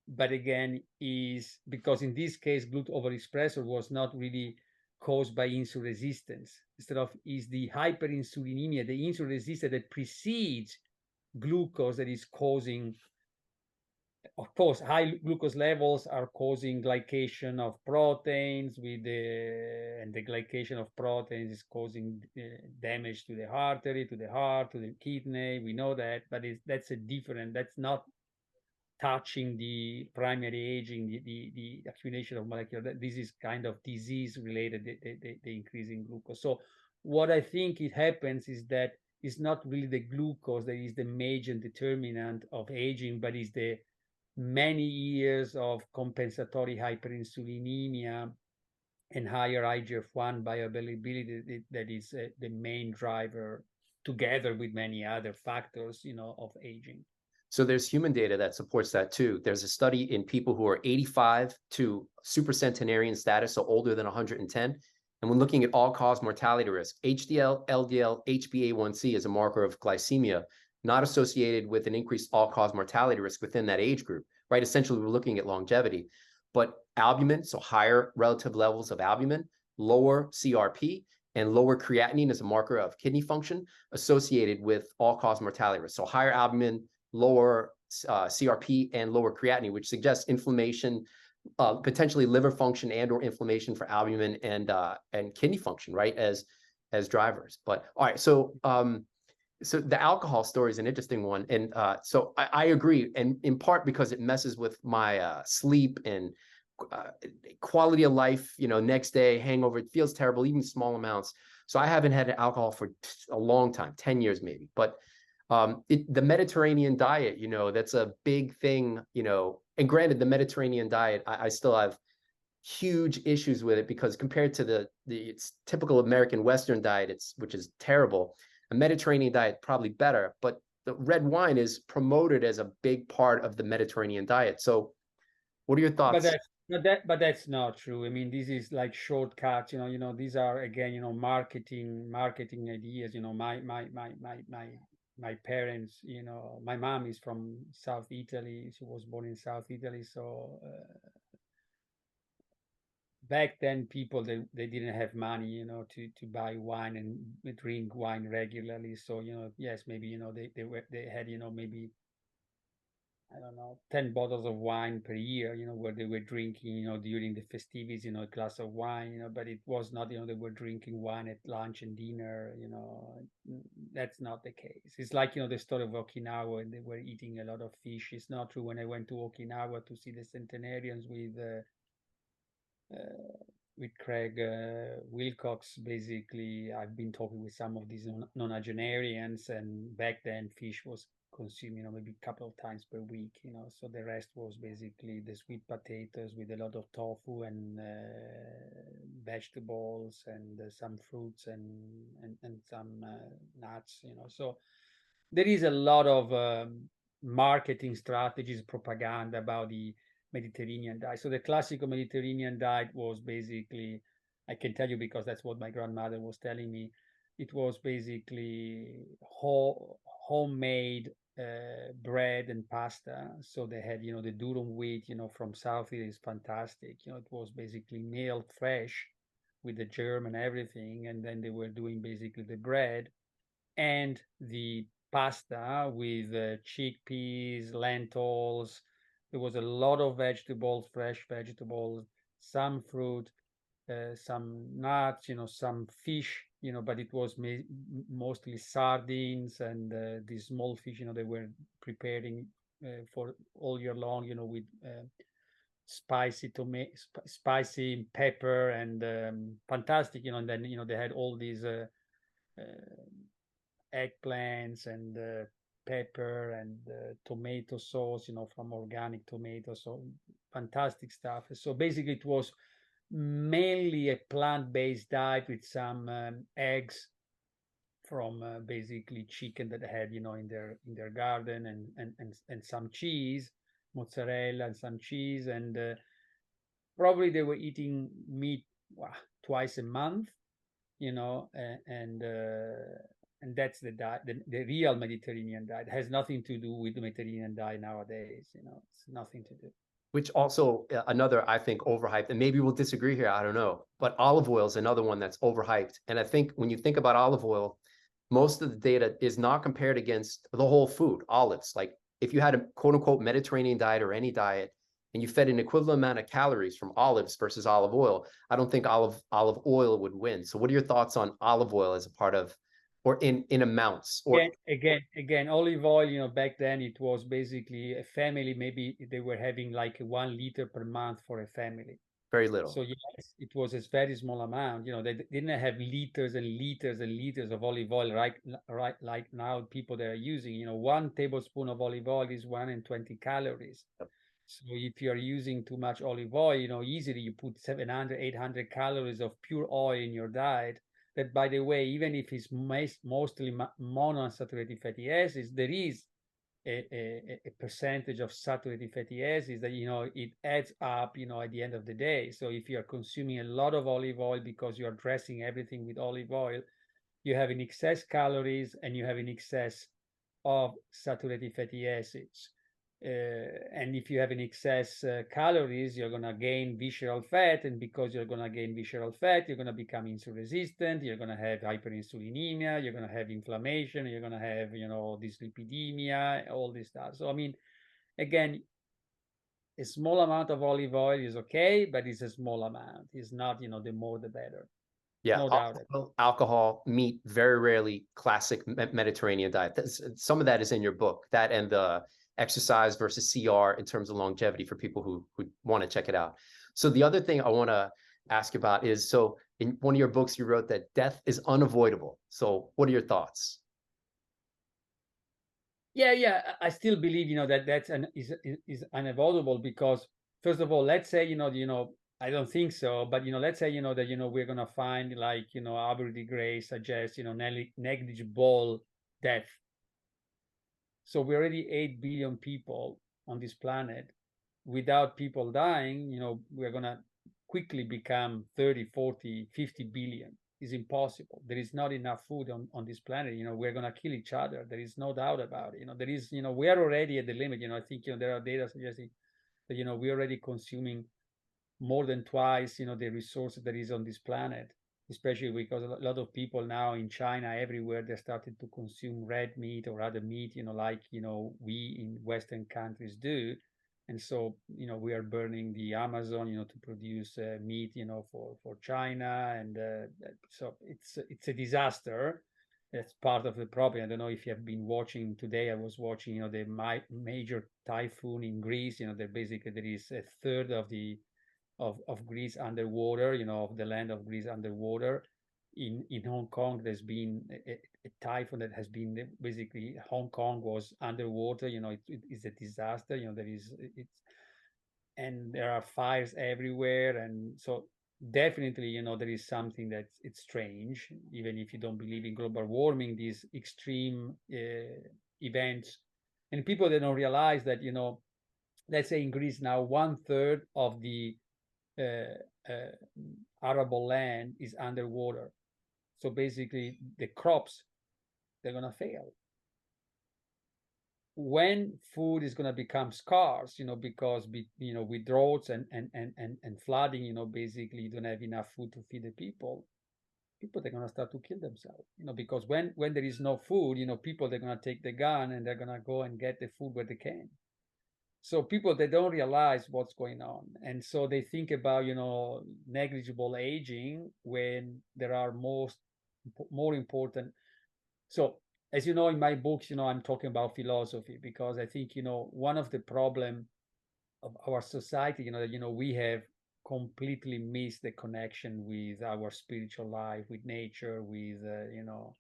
but again, is because in this case, GLUT overexpressor was not really caused by insulin resistance. Instead of is the hyperinsulinemia, the insulin resistance that precedes glucose that is causing. Of course, high glucose levels are causing glycation of proteins and the glycation of proteins is causing damage to the artery, to the heart, to the kidney. We know that, but that's not touching the primary aging, the accumulation of molecular. This is kind of disease related, the increase in glucose. So what I think it happens is that it's not really the glucose that is the major determinant of aging, but it's the many years of compensatory hyperinsulinemia and higher IGF-1 bioavailability that is the main driver, together with many other factors, of aging. So there's human data that supports that too. There's a study in people who are 85 to supercentenarian status, so older than 110. And when looking at all-cause mortality risk, HDL, LDL, HbA1c is a marker of glycemia, not associated with an increased all-cause mortality risk within that age group, right? Essentially, we're looking at longevity. But albumin, so higher relative levels of albumin, lower CRP, and lower creatinine is a marker of kidney function associated with all-cause mortality risk. So higher albumin, lower CRP, and lower creatinine, which suggests inflammation, potentially liver function and or inflammation for albumin and kidney function, right, as drivers. But all right, so so the alcohol story is an interesting one, and so I agree, and in part because it messes with my sleep and quality of life. You know, next day hangover, it feels terrible, even small amounts. So I haven't had alcohol for a long time, 10 years maybe. But the Mediterranean diet, you know, that's a big thing, you know. And granted, the Mediterranean diet, I still have huge issues with it, because compared to the it's typical American Western diet, which is terrible. A Mediterranean diet probably better, but the red wine is promoted as a big part of the Mediterranean diet. So what are your thoughts? But that's not true. I mean, this is like shortcuts, you know, these are again, you know, marketing ideas. You know, my parents, you know, my mom is from South Italy. She was born in South Italy. So back then people, they didn't have money, you know, to buy wine and drink wine regularly. So, you know, yes, maybe, you know, they had, you know, maybe, I don't know, 10 bottles of wine per year, you know, where they were drinking, you know, during the festivities, you know, a glass of wine, you know, but it was not, you know, they were drinking wine at lunch and dinner, you know. That's not the case. It's like, you know, the story of Okinawa, and they were eating a lot of fish. It's not true. When I went to Okinawa to see the centenarians with Craig Wilcox, basically, I've been talking with some of these nonagenarians, and back then fish was consumed, you know, maybe a couple of times per week, you know. So the rest was basically the sweet potatoes with a lot of tofu and vegetables and some fruits and some nuts, you know. So there is a lot of marketing strategies, propaganda about the Mediterranean diet. So the classical Mediterranean diet was basically, I can tell you because that's what my grandmother was telling me, it was basically homemade bread and pasta. So they had, you know, the durum wheat, you know, from South Italy is fantastic. You know, it was basically milled fresh with the germ and everything. And then they were doing basically the bread and the pasta with chickpeas, lentils. There was a lot of vegetables, fresh vegetables, some fruit, some nuts, you know, some fish, you know, but it was mostly sardines and these small fish, you know, they were preparing for all year long, you know, with spicy pepper and fantastic, you know. And then, you know, they had all these eggplants and pepper and tomato sauce, you know, from organic tomatoes. So fantastic stuff. So basically, it was mainly a plant-based diet with some eggs from basically chicken that they had, you know, in their garden, and some cheese, mozzarella, and some cheese, and probably they were eating meat twice a month, you know, and that's the diet, the real Mediterranean diet. It has nothing to do with the Mediterranean diet nowadays, you know. It's nothing to do. Which also another, I think, overhyped, and maybe we'll disagree here, I don't know, but olive oil is another one that's overhyped. And I think when you think about olive oil, most of the data is not compared against the whole food, olives. Like if you had a quote unquote Mediterranean diet or any diet, and you fed an equivalent amount of calories from olives versus olive oil, I don't think olive oil would win. So what are your thoughts on olive oil as a part of, or in amounts? Or again, olive oil, you know, back then it was basically a family, maybe they were having like 1 liter per month for a family. very little. So yes, it was a very small amount. You know, they didn't have liters and liters and liters of olive oil, right? Like now people that are using, you know, 1 tablespoon of olive oil is 120 calories. Yep. So if you're using too much olive oil, you know, easily you put 700, 800 calories of pure oil in your diet. That, by the way, even if it's mostly monounsaturated fatty acids, there is a percentage of saturated fatty acids that, you know, it adds up, you know, at the end of the day. So if you are consuming a lot of olive oil because you are dressing everything with olive oil, you have in excess calories and you have in excess of saturated fatty acids. And if you have in excess calories, you're going to gain visceral fat. And because you're going to gain visceral fat, you're going to become insulin resistant. You're going to have hyperinsulinemia. You're going to have inflammation. You're going to have, you know, dyslipidemia, all this stuff. So, I mean, again, a small amount of olive oil is okay, but it's a small amount. It's not, you know, the more the better. Yeah, No doubt. alcohol, meat, very rarely classic Mediterranean diet. Some of that is in your book, that and the exercise versus CR in terms of longevity for people who want to check it out. So the other thing I want to ask about is, so in one of your books, you wrote that death is unavoidable. So what are your thoughts? Yeah, I still believe, you know, that is unavoidable because, first of all, let's say, you know, I don't think so, but, you know, let's say, you know, that, you know, we're going to find, like, you know, Aubrey de Grey suggests, you know, negligible death. So we're already 8 billion people on this planet. Without people dying, you know, we're going to quickly become 30, 40, 50 billion. Is impossible. There is not enough food on this planet. You know, we're going to kill each other. There is no doubt about it. You know, there is, you know, we are already at the limit. You know, I think, you know, there are data suggesting that, you know, we're already consuming more than twice, you know, the resources that is on this planet, especially because a lot of people now in China, everywhere, they're starting to consume red meat or other meat, you know, like, you know, we in Western countries do. And so, you know, we are burning the Amazon, you know, to produce meat, you know, for China. And so it's a disaster. That's part of the problem. I don't know if you have been watching today. I was watching, you know, the major typhoon in Greece. You know, there basically there is a third of the of Greece underwater, you know, of the land of Greece underwater. In Hong Kong, there's been a typhoon that has been basically Hong Kong was underwater. You know, it is a disaster. You know, and there are fires everywhere, and so definitely, you know, there is something that it's strange. Even if you don't believe in global warming, these extreme events, and people they don't realize that, you know, let's say in Greece now 1/3 of the arable land is underwater. So basically, the crops they're gonna fail. When food is gonna become scarce, you know, because you know, with droughts and flooding, you know, basically you don't have enough food to feed the people. People they're gonna start to kill themselves, you know, because when there is no food, you know, people they're gonna take the gun and they're gonna go and get the food where they can. So people they don't realize what's going on, and so they think about, you know, negligible aging when there are more important. So as you know, in my books, you know, I'm talking about philosophy because I think, you know, one of the problem of our society, you know, we have completely missed the connection with our spiritual life, with nature, with you know,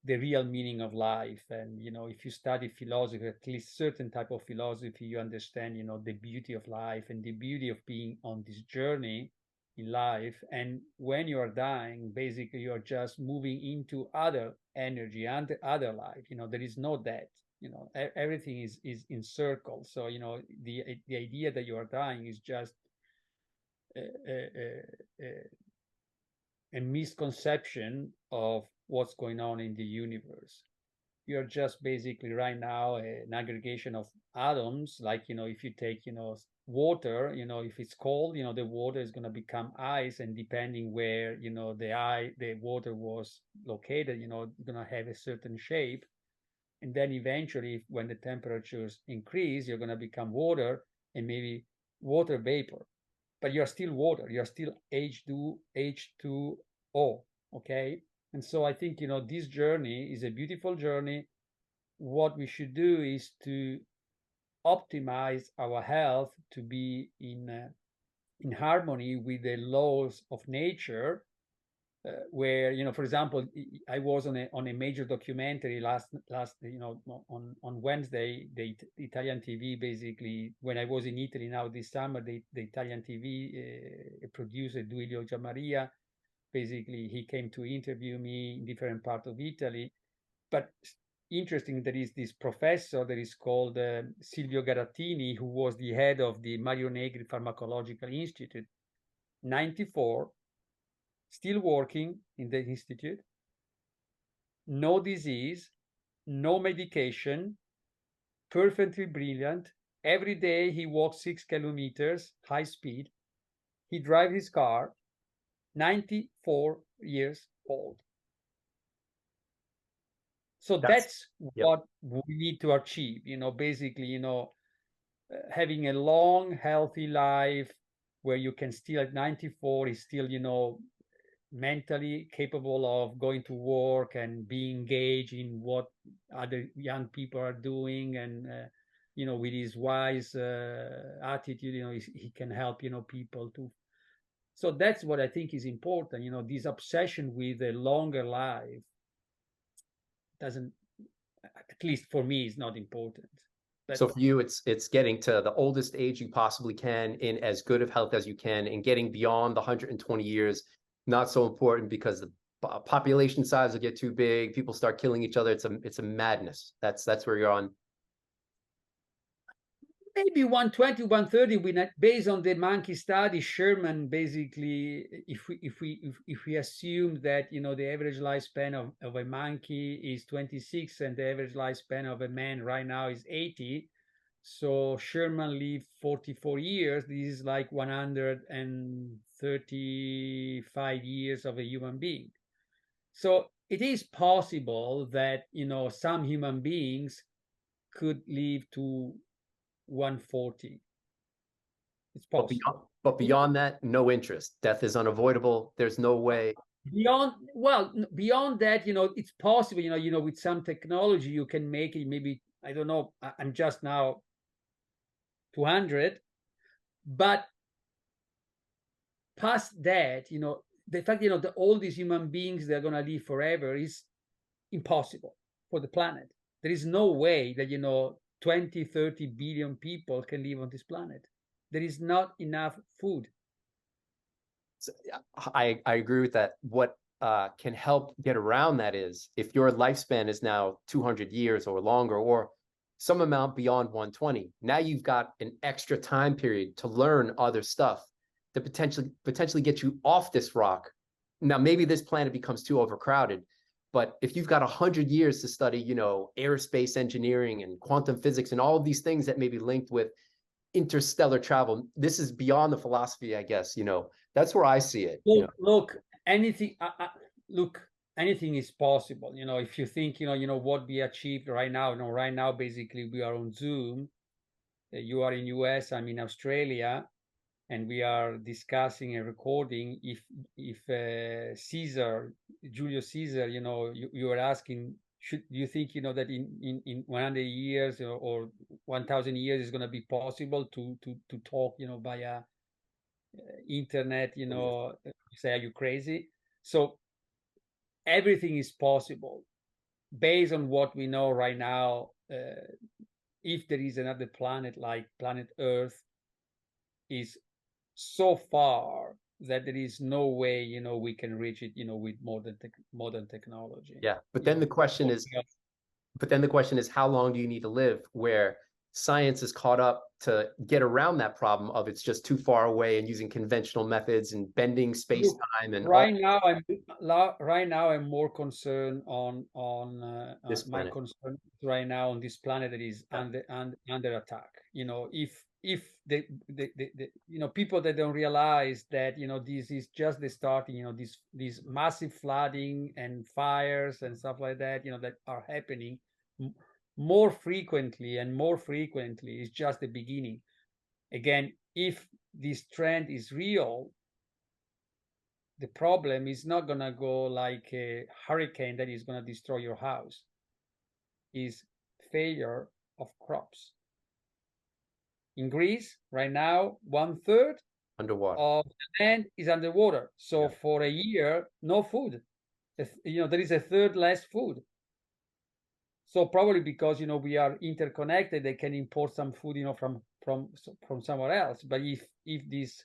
the real meaning of life. And, you know, if you study philosophy, at least certain type of philosophy, you understand, you know, the beauty of life and the beauty of being on this journey in life. And when you are dying, basically you are just moving into other energy and other life. You know, there is no death. You know, everything is in circles. So, you know, the idea that you are dying is just a misconception of what's going on in the universe. You're just basically right now an aggregation of atoms. Like, you know, if you take, you know, water, you know, if it's cold, you know, the water is going to become ice, and depending where, you know, the water was located, you know, it's going to have a certain shape. And then eventually, when the temperatures increase, you're going to become water and maybe water vapor, but you're still water. You're still H2O. Okay. And so I think, you know, this journey is a beautiful journey. What we should do is to optimize our health to be in harmony with the laws of nature. Where, you know, for example, I was on a major documentary last you know, on Wednesday. The Italian TV, basically, when I was in Italy now this summer, the Italian TV producer Duilio Giammaria, basically he came to interview me in different parts of Italy. But interesting, there is this professor that is called Silvio Garattini, who was the head of the Mario Negri Pharmacological Institute, 94, still working in the institute, no disease, no medication, perfectly brilliant. Every day he walks 6 kilometers, high speed. He drives his car, 94 years old. So that's what we need to achieve, basically, having a long, healthy life where you can still at 94 is still, mentally capable of going to work and being engaged in what other young people are doing. And, with his wise attitude, he can help, people to. So that's what I think is important, this obsession with a longer life doesn't, at least for me, is not important. So for you, it's getting to the oldest age you possibly can in as good of health as you can, and getting beyond the 120 years, not so important because the population size will get too big. People start killing each other. It's a madness. That's where you're on. Maybe 120, 130. Based on the monkey study, Sherman basically, if we assume that the average lifespan of a monkey is 26 and the average lifespan of a man right now is 80, so Sherman lived 44 years. This is like 135 years of a human being. So it is possible that some human beings could live to 140. It's possible. But beyond that, no interest. Death is unavoidable. There's no way. Beyond that, it's possible, with some technology, you can make it maybe, I don't know, I'm just now 200, but past that, the fact, that all these human beings, they're going to live forever is impossible for the planet. There is no way that, 20, 30 billion people can live on this planet. There is not enough food. So, I agree with that. What can help get around that is if your lifespan is now 200 years or longer, or some amount beyond 120, now you've got an extra time period to learn other stuff that potentially get you off this rock. Now, maybe this planet becomes too overcrowded, but if you've got 100 years to study, aerospace engineering and quantum physics and all of these things that may be linked with interstellar travel, this is beyond the philosophy, I guess. That's where I see it. Look, anything. Anything is possible. If you think, what we achieved right now. Right now, basically, we are on Zoom. You are in US. I'm in Australia. And we are discussing and recording. If Julius Caesar, you are asking, do you think that in 100 years or 1,000 years is going to be possible to talk via internet? Say, are you crazy? So everything is possible based on what we know right now. If there is another planet like planet Earth, is so far that there is no way we can reach it with modern technology. Yeah, but then the question is how long do you need to live, where science is caught up to get around that problem of it's just too far away, and using conventional methods and bending space-time. And right now I'm more concerned on this my planet. concern right now on this planet that is under attack. If the people that don't realize that this is just the starting, these massive flooding and fires and stuff like that that are happening more frequently is just the beginning. Again, if this trend is real, the problem is not gonna go like a hurricane that is gonna destroy your house. Is failure of crops. In Greece, right now, 1/3 underwater of the land is underwater. So for a year, no food. There is a third less food. So probably because we are interconnected, they can import some food from somewhere else. But if this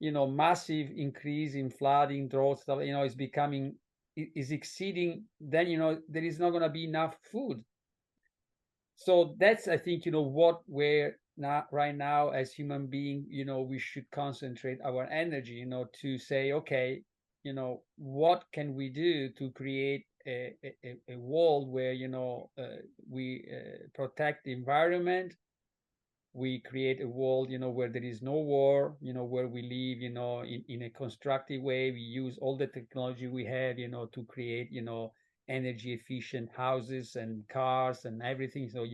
massive increase in flooding, drought stuff, is becoming is exceeding, then there is not going to be enough food. So that's, I think, what we're not right now as human being, we should concentrate our energy, to say, okay, what can we do to create a world where, we protect the environment, we create a world, where there is no war, where we live, in a constructive way. We use all the technology we have, to create, energy efficient houses and cars and everything. So,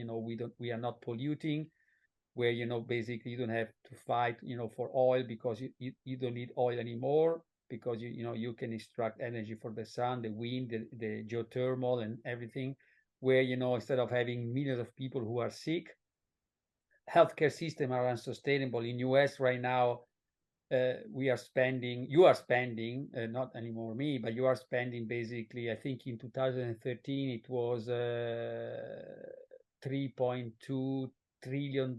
we are not polluting, where, basically you don't have to fight, for oil, because you don't need oil anymore, because you can extract energy for the sun, the wind, the geothermal and everything, where, instead of having millions of people who are sick, healthcare system are unsustainable. In US right now, you are spending, not anymore me, but you are spending basically, I think in 2013, it was $3.2 trillion.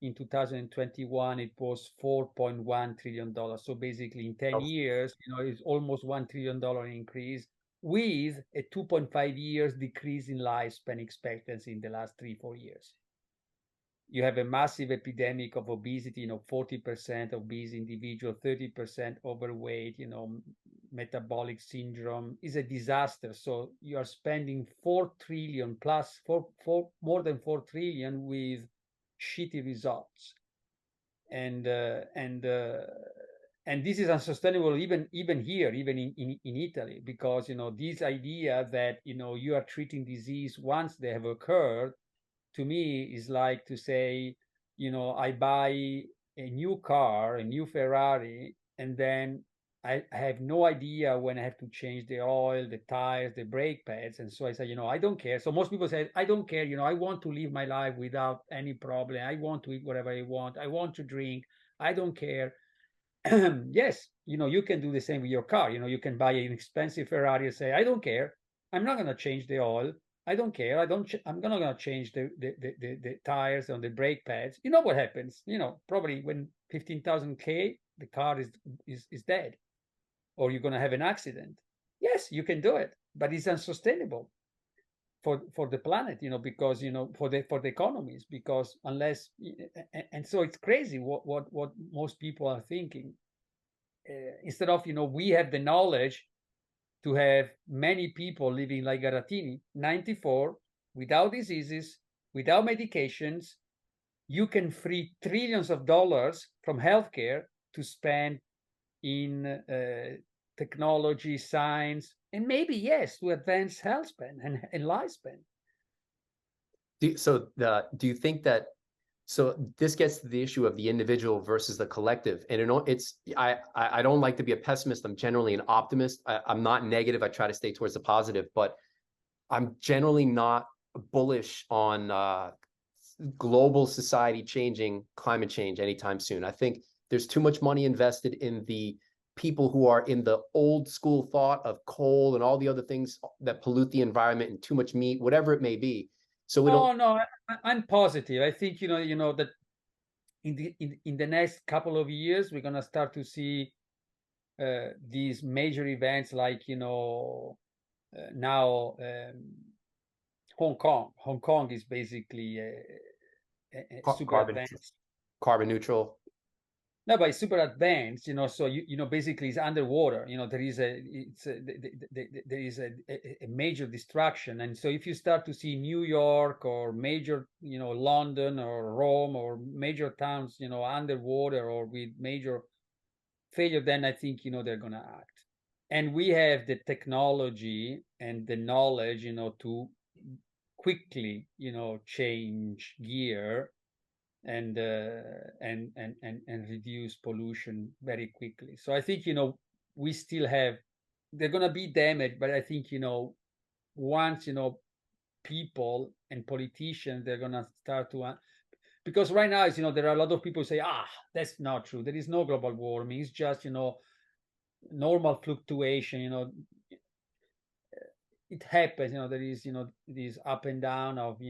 In 2021, it was $4.1 trillion. So basically in 10 years, it's almost $1 trillion increase, with a 2.5 years decrease in lifespan expectancy in the last 3-4 years. You have a massive epidemic of obesity, 40% obese individual, 30% overweight, metabolic syndrome is a disaster. So you are spending 4 trillion plus more than 4 trillion with shitty results. And this is unsustainable even here, even in Italy, because this idea that you are treating disease once they have occurred, to me, is like to say, I buy a new car, a new Ferrari, and then I have no idea when I have to change the oil, the tires, the brake pads. And so I say, I don't care. So most people say, I don't care. I want to live my life without any problem. I want to eat whatever I want. I want to drink. I don't care. Yes, you can do the same with your car. You can buy an expensive Ferrari and say, I don't care. I'm not going to change the oil. I don't care. I'm not going to change the tires on the brake pads. You know what happens? Probably when 15,000 K, the car is dead, or you're going to have an accident. Yes, you can do it, but it's unsustainable for the planet, because for the economies, because unless, and so it's crazy what most people are thinking. Instead of, we have the knowledge to have many people living like Garatini, 94, without diseases, without medications. You can free trillions of dollars from healthcare to spend in technology, science, and maybe, yes, to advance health span and lifespan. Do you think that, so this gets to the issue of the individual versus the collective, and I don't like to be a pessimist. I'm generally an optimist. I'm not negative. I try to stay towards the positive, but I'm generally not bullish on global society changing climate change anytime soon. I think there's too much money invested in the people who are in the old school thought of coal and all the other things that pollute the environment, and too much meat, whatever it may be. So we don't. No, I'm positive. I think that in the next couple of years we're gonna start to see these major events like now Hong Kong is basically a super advanced carbon neutral. No, but it's super advanced, so basically it's underwater. There is a major destruction. And so if you start to see New York or major, London or Rome or major towns, underwater or with major failure, then I think, they're going to act. And we have the technology and the knowledge, to quickly, change gear and reduce pollution very quickly. So I think, we still have, they're going to be damaged, but I think, once, people and politicians, they're going to start to, because right now, there are a lot of people who say, that's not true. There is no global warming. It's just, normal fluctuation, it happens, there is, this up and down of,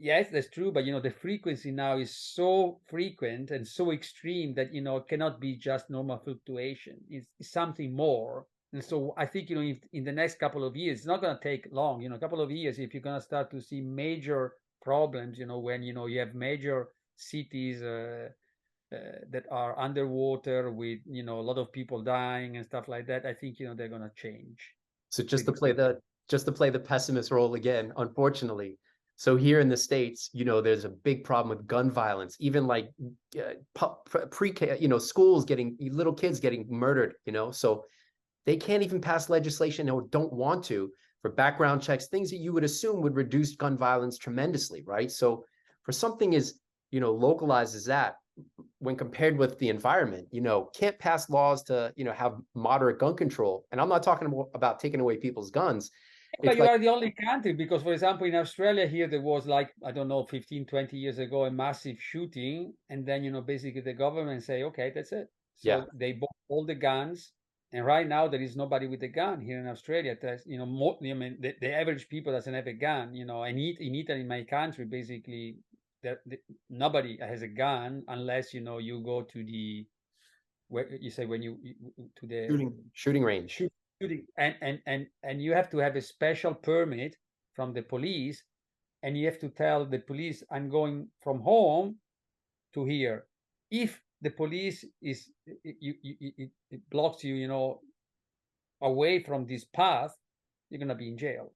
yes, that's true, but the frequency now is so frequent and so extreme that it cannot be just normal fluctuation. It's something more. And so I think if in the next couple of years, it's not going to take long. A couple of years, if you're going to start to see major problems, when you have major cities that are underwater with a lot of people dying and stuff like that, I think they're going to change. So just to play the pessimist role again, unfortunately. So here in the States, there's a big problem with gun violence, even like pre-K, schools getting little kids getting murdered, so they can't even pass legislation or don't want to for background checks, things that you would assume would reduce gun violence tremendously, right? So for something as, localized as that, when compared with the environment, can't pass laws to, have moderate gun control. And I'm not talking about taking away people's guns. But It's you like, are the only country because, for example, in Australia here, there was like, I don't know, 15, 20 years ago, a massive shooting. And then, basically the government say, okay, that's it. yeah, So they bought all the guns. And right now there is nobody with a gun here in Australia. That's, more, the average people doesn't have a gun, and in Italy, in my country, basically, nobody has a gun unless, you go to the, where you say when you to the shooting range. shooting, and you have to have a special permit from the police, and you have to tell the police, I'm going from home to here. If the police is it blocks you, away from this path, you're gonna be in jail.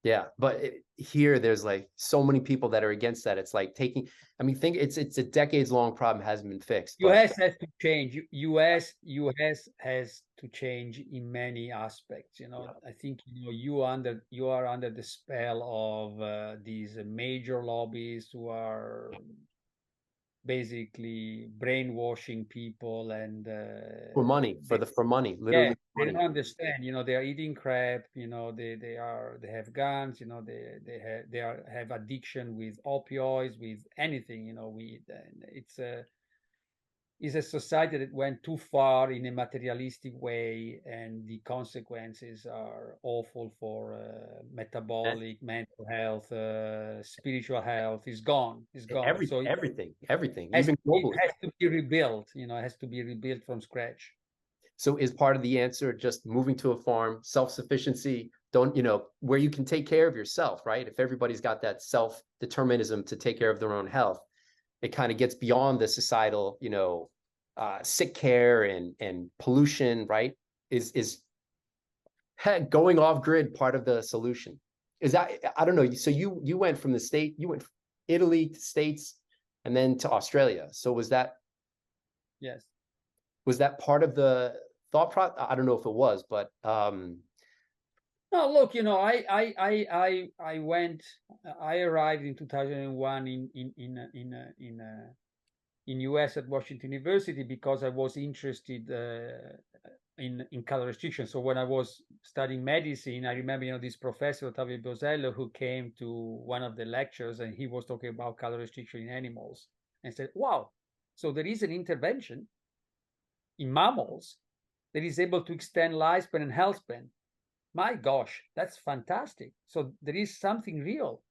Yeah, but here there's like so many people that are against that. It's like think it's a decades long problem, hasn't been fixed. But US has to change. US has to change in many aspects. I think you are under the spell of these major lobbies who are basically brainwashing people and for money, for money, yeah, literally they money. don't understand. They are eating crap. They have guns. They have addiction with opioids, with anything. It's a society that went too far in a materialistic way, and the consequences are awful for metabolic, mental health, spiritual health. Is gone. Is gone. So Everything, has, even it globally. has to be rebuilt. It has to be rebuilt from scratch. So is part of the answer just moving to a farm, self-sufficiency, don't, where you can take care of yourself, right? If everybody's got that self-determinism to take care of their own health, it kind of gets beyond the societal, sick care and pollution, right? Is going off grid part of the solution? Is that, I don't know. So you went from you went from Italy to States and then to Australia. So Yes. was that part of the thought process? I don't know if it was, but no, look, I went. I arrived in 2001 in US at Washington University because I was interested in calorie restriction. So when I was studying medicine, I remember this professor Ottavio Bosello who came to one of the lectures and he was talking about calorie restriction in animals and said, "Wow, so there is an intervention in mammals that is able to extend lifespan and health span. My gosh, that's fantastic. So there is something real."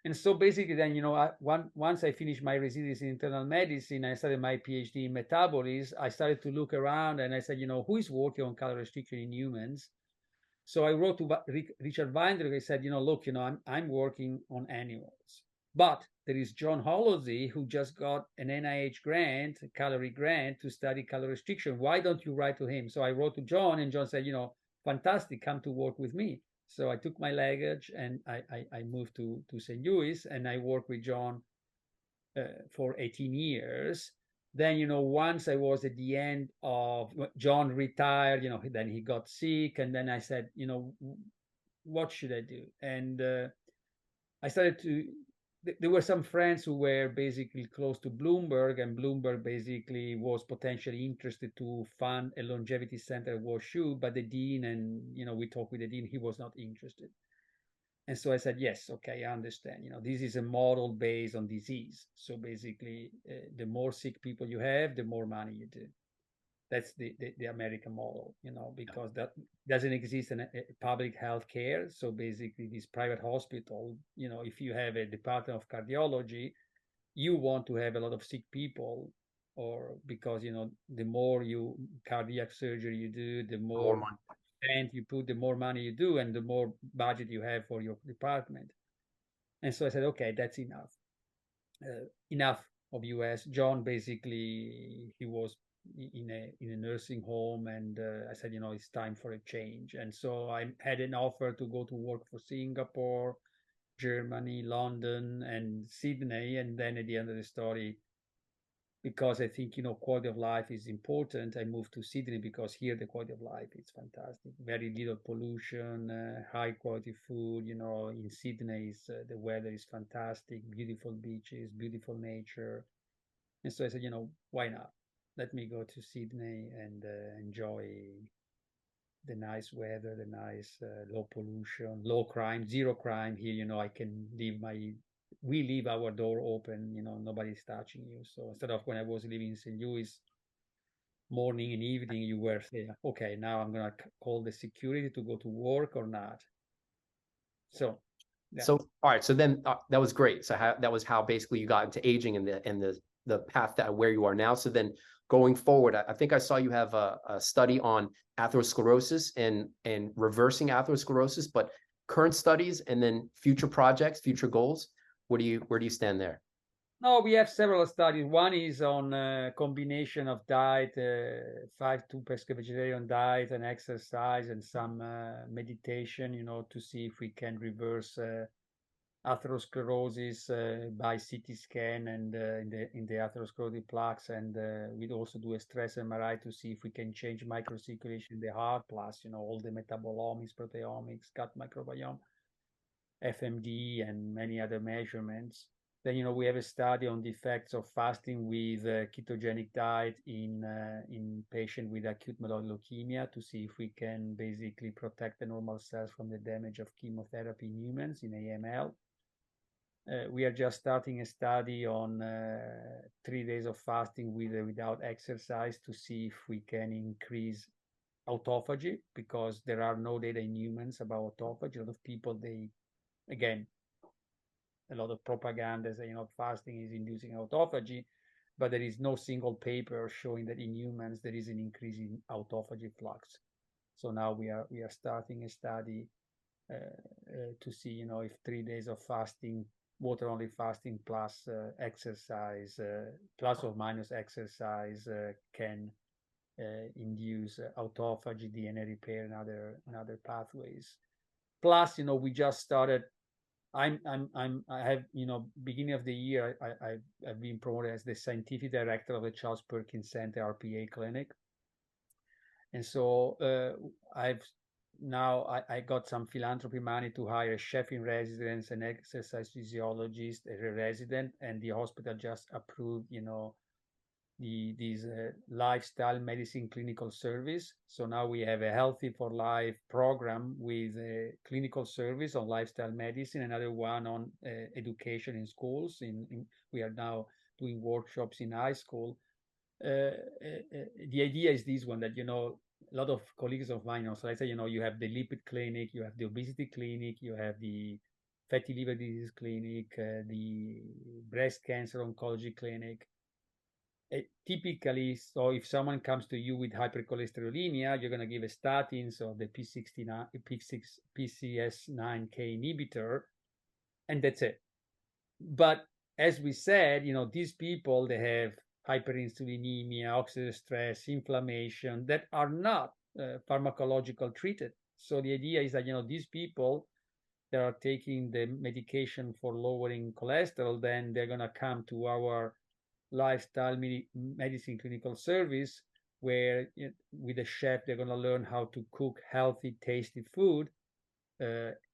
And so basically then, once I finished my residency in internal medicine, I started my PhD in metabolism. I started to look around and I said, who is working on calorie restriction in humans? So I wrote to Richard Weinberg. I said, look, I'm working on animals. But there is John Holosy who just got an NIH grant, a calorie grant to study calorie restriction. Why don't you write to him? So I wrote to John and John said, fantastic, come to work with me. So I took my luggage and I moved to St. Louis and I worked with John for 18 years. Then, once I was at the end of John retired, then he got sick. And then I said, what should I do? And I started to, there were some friends who were basically close to Bloomberg, and Bloomberg basically was potentially interested to fund a longevity center at WashU, but the dean, and we talked with the dean, he was not interested. And so I said, yes, okay, I understand. This is a model based on disease. So basically, the more sick people you have, the more money you do. That's the American model, you know, because that doesn't exist in a public health care. So basically, this private hospital, you know, if you have a department of cardiology, you want to have a lot of sick people, or because, you know, the more you cardiac surgery you do, the More more money. and you put, the more money you do, and the more budget you have for your department. And so I said, okay, that's enough. Enough of US. John basically, he was in a nursing home, and I said, you know, it's time for a change. And so I had an offer to go to work for Singapore, Germany, London, and Sydney. And then at the end of the story, because I think, you know, quality of life is important, I moved to Sydney because here the quality of life is fantastic. Very little pollution, high quality food. You know, in Sydney, the weather is fantastic, beautiful beaches, beautiful nature. And so I said, you know, why not? Let me go to Sydney and enjoy the nice weather, the nice low pollution, low crime, zero crime here. You know, I can leave we leave our door open, you know, nobody's touching you. So instead of when I was living in St. Louis, morning and evening, you were saying, okay, now I'm going to call the security to go to work or not. So, yeah. So, all right. So then that was great. So that was how basically you got into aging and the path that where you are now. So then going forward, I think I saw you have a study on atherosclerosis and reversing atherosclerosis, but current studies and then future projects, future goals. Where do you stand there? No, we have several studies. One is on combination of diet, 5-2 pescatarian diet and exercise and some meditation, you know, to see if we can reverse atherosclerosis by CT scan and in the atherosclerotic plaques. And we'd also do a stress MRI to see if we can change microcirculation in the heart, plus, you know, all the metabolomics, proteomics, gut microbiome, FMD, and many other measurements. Then, you know, we have a study on the effects of fasting with ketogenic diet in patients with acute myeloid leukemia to see if we can basically protect the normal cells from the damage of chemotherapy in humans in AML. We are just starting a study on 3 days of fasting with without exercise to see if we can increase autophagy, because there are no data in humans about autophagy. A lot of people, again, a lot of propaganda saying, you know, fasting is inducing autophagy, but there is no single paper showing that in humans there is an increase in autophagy flux. So now we are starting a study to see, you know, if 3 days of fasting, water only fasting plus exercise, plus or minus exercise, can induce autophagy, DNA repair, and other pathways. Plus, you know, we just started. I have, you know, beginning of the year, I've been promoted as the scientific director of the Charles Perkins Center RPA clinic, and so I got some philanthropy money to hire a chef in residence, an exercise physiologist, a resident, and the hospital just approved, you know, these lifestyle medicine clinical service. So now we have a Healthy for Life program with a clinical service on lifestyle medicine, another one on education in schools. We are now doing workshops in high school. The idea is this one, that, you know, a lot of colleagues of mine, so I say, you know, you have the lipid clinic, you have the obesity clinic, you have the fatty liver disease clinic, the breast cancer oncology clinic. Typically, so if someone comes to you with hypercholesterolemia, you're going to give a statin, so the PCSK9 inhibitor, and that's it. But as we said, you know, these people, they have hyperinsulinemia, oxidative stress, inflammation that are not pharmacological treated. So the idea is that, you know, these people that are taking the medication for lowering cholesterol, then they're going to come to our lifestyle medicine clinical service, where, you know, with a chef, they're going to learn how to cook healthy, tasty food,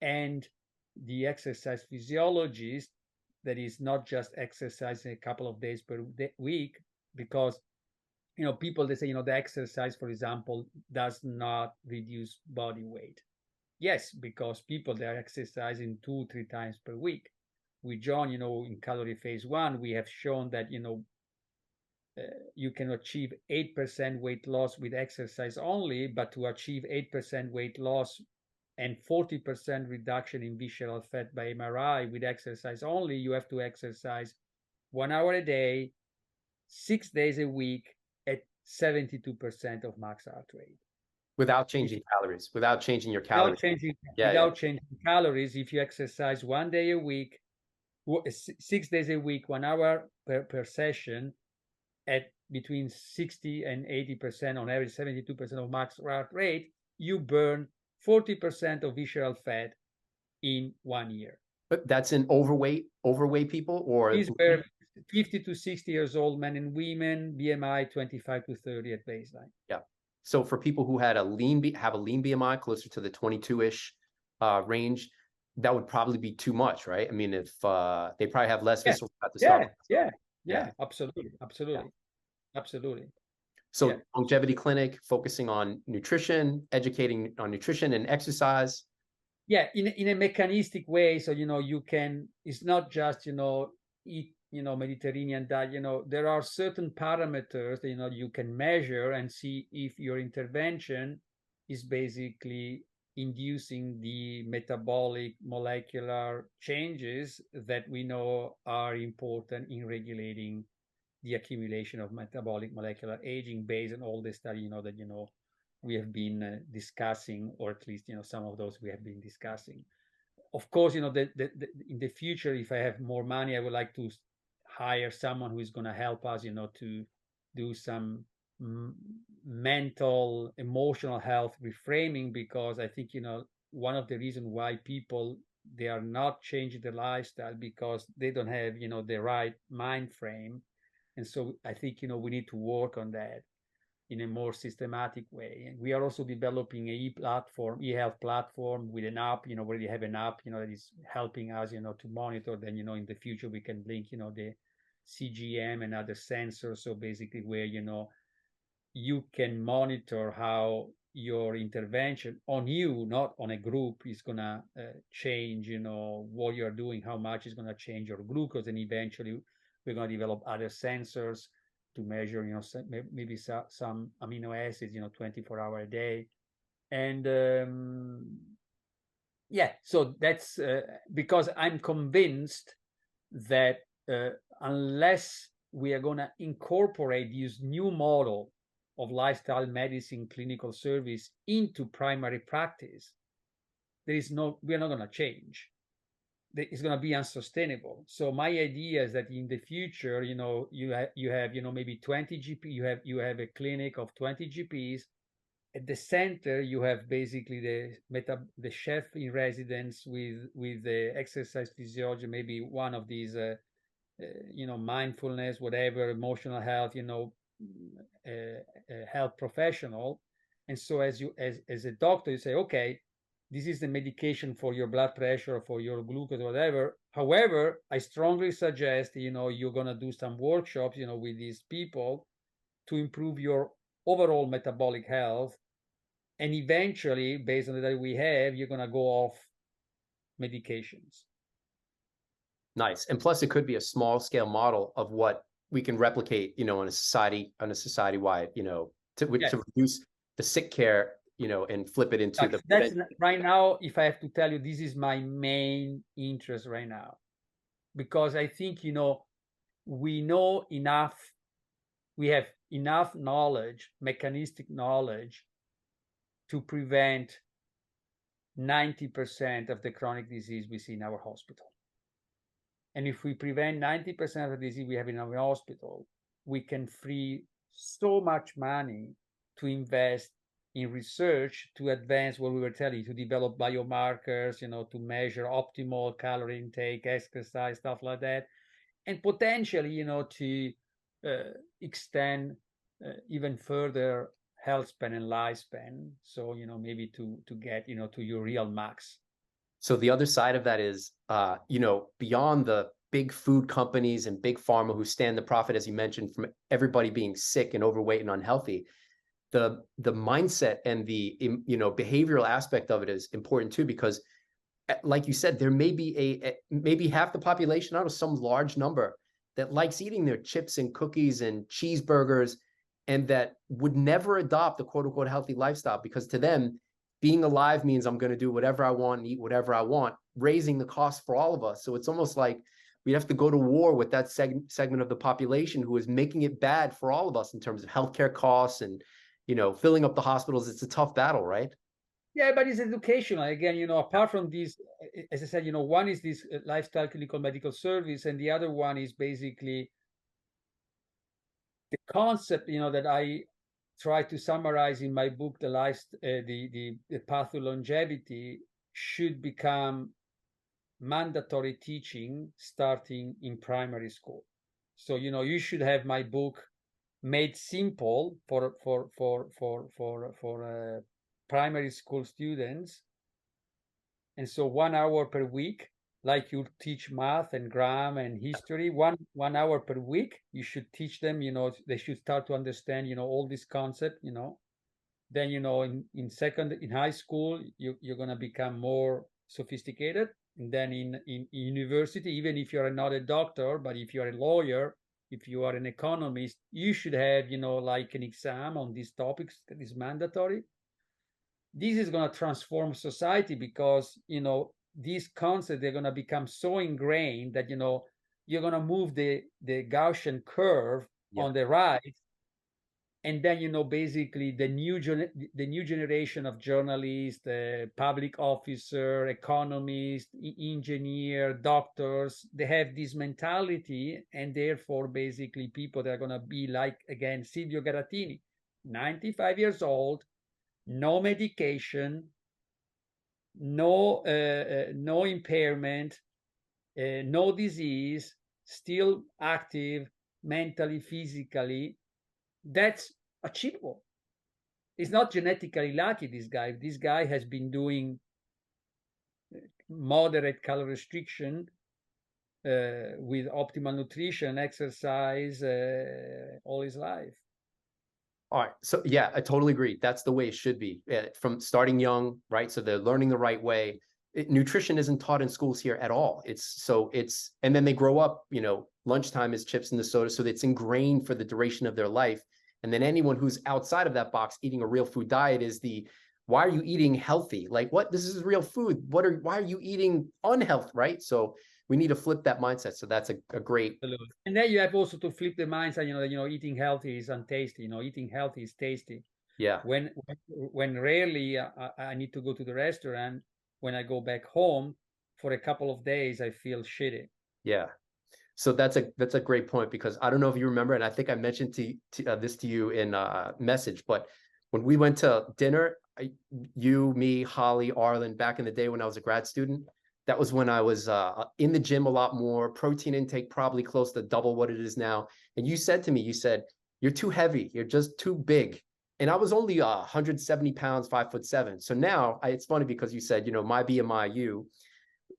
and the exercise physiologist that is not just exercising a couple of days per week, because, you know, people, they say, you know, the exercise, for example, does not reduce body weight. Yes, because people, they are exercising 2-3 times per week. With John, you know, in Calorie phase 1, we have shown that, you know, you can achieve 8% weight loss with exercise only, but to achieve 8% weight loss and 40% reduction in visceral fat by MRI with exercise only, you have to exercise 1 hour a day, 6 days a week at 72% of max heart rate. Without changing calories, without changing your Without calories. changing calories, if you exercise 1 day a week, 6 days a week, 1 hour per session at between 60 and 80%, on average 72% of max heart rate, you burn 40% of visceral fat in 1 year. But that's in overweight people, or These were 50 to 60 years old men and women, BMI 25 to 30 at baseline. Yeah. So for people who had a lean BMI closer to the 22-ish range, that would probably be too much, right? I mean, if they probably have less visceral fat to start with. Yeah, absolutely. So longevity clinic, focusing on nutrition, educating on nutrition and exercise. Yeah, in a mechanistic way. So, you can, it's not just, eat, Mediterranean diet, there are certain parameters that, you can measure and see if your intervention is basically inducing the metabolic molecular changes that we know are important in regulating the accumulation of metabolic molecular aging, based on all the study, that, we have been discussing, or at least, some of those we have been discussing. Of course, in the future, if I have more money, I would like to hire someone who is going to help us, to do some mental, emotional health reframing, because I think, one of the reasons why people, they are not changing their lifestyle, because they don't have, the right mind frame. And so I think, we need to work on that in a more systematic way. And we are also developing e-health platform with an app, already have an app, that is helping us, to monitor. Then, in the future, we can link, the CGM and other sensors. So basically where, you can monitor how your intervention on you, not on a group, is going to change, what you're doing, how much is going to change your glucose. And eventually we're going to develop other sensors to measure, maybe some amino acids, 24 hours a day. And so that's because I'm convinced that unless we are going to incorporate this new model of lifestyle medicine clinical service into primary practice, we're not going to change. It's going to be unsustainable. So my idea is that in the future, you have maybe 20 GP, you have a clinic of 20 GPs. At the center, you have basically the chef in residence with the exercise physiology, maybe one of these mindfulness, whatever, emotional health, health professional. And so as a doctor, you say, okay, this is the medication for your blood pressure, or for your glucose, or whatever. However, I strongly suggest, you're going to do some workshops, with these people to improve your overall metabolic health. And eventually, based on the data we have, you're going to go off medications. Nice. And plus, it could be a small scale model of what we can replicate, on a society wide, to reduce the sick care, and flip it into that's right now. If I have to tell you, this is my main interest right now, because I think, we know enough. We have enough knowledge, mechanistic knowledge, to prevent 90% of the chronic disease we see in our hospital. And if we prevent 90% of the disease we have in our hospital, we can free so much money to invest in research, to advance what we were telling you, to develop biomarkers, to measure optimal calorie intake, exercise, stuff like that, and potentially, to extend even further health span and lifespan. So, maybe to get, to your real max. So the other side of that is, beyond the big food companies and big pharma who stand the profit, as you mentioned, from everybody being sick and overweight and unhealthy, the mindset and the, behavioral aspect of it is important too, because like you said, there may be maybe half the population, out of some large number, that likes eating their chips and cookies and cheeseburgers, and that would never adopt a quote unquote healthy lifestyle, because to them, being alive means I'm going to do whatever I want and eat whatever I want, raising the cost for all of us. So it's almost like we have to go to war with that segment of the population who is making it bad for all of us in terms of healthcare costs and, filling up the hospitals. It's a tough battle, right? Yeah, but it's educational. Again, apart from this, as I said, one is this lifestyle clinical medical service, and the other one is basically the concept, that I try to summarize in my book, the path to longevity should become mandatory teaching starting in primary school. So, you should have my book made simple for primary school students. And so 1 hour per week, like you teach math and grammar and history, one hour per week, you should teach them, they should start to understand, all this concept, then, in high school, you're going to become more sophisticated. And then in university, even if you're not a doctor, but if you're a lawyer, if you are an economist, you should have, like an exam on these topics that is mandatory. This is going to transform society because, these concepts, they're going to become so ingrained that, you're going to move the Gaussian curve on the right. And then, basically the new generation of journalists, public officer, economists, engineer, doctors, they have this mentality, and therefore basically people that are going to be like, again, Silvio Garattini, 95 years old, no medication, no impairment, no disease, still active mentally, physically. That's achievable. It's not genetically lucky, this guy. This guy has been doing moderate calorie restriction with optimal nutrition, exercise all his life. All right. So yeah, I totally agree. That's the way it should be, from starting young, right? So they're learning the right way. Nutrition isn't taught in schools here at all. And then they grow up, lunchtime is chips and the soda. So it's ingrained for the duration of their life. And then anyone who's outside of that box eating a real food diet is why are you eating healthy? Like, what? This is real food. Why are you eating unhealthy, right? So we need to flip that mindset. So that's a great. Absolutely. And then you have also to flip the mindset, eating healthy is untasty, eating healthy is tasty. Yeah. When rarely I need to go to the restaurant, when I go back home for a couple of days, I feel shitty. Yeah. So that's a great point, because I don't know if you remember, and I think I mentioned this to you in a message, but when we went to dinner, you, me, Holly, Arlen, back in the day when I was a grad student, that was when I was in the gym a lot more, protein intake probably close to double what it is now. And you said to me, you're too heavy, you're just too big. And I was only 170 pounds, 5'7". So now it's funny because you said, my BMI,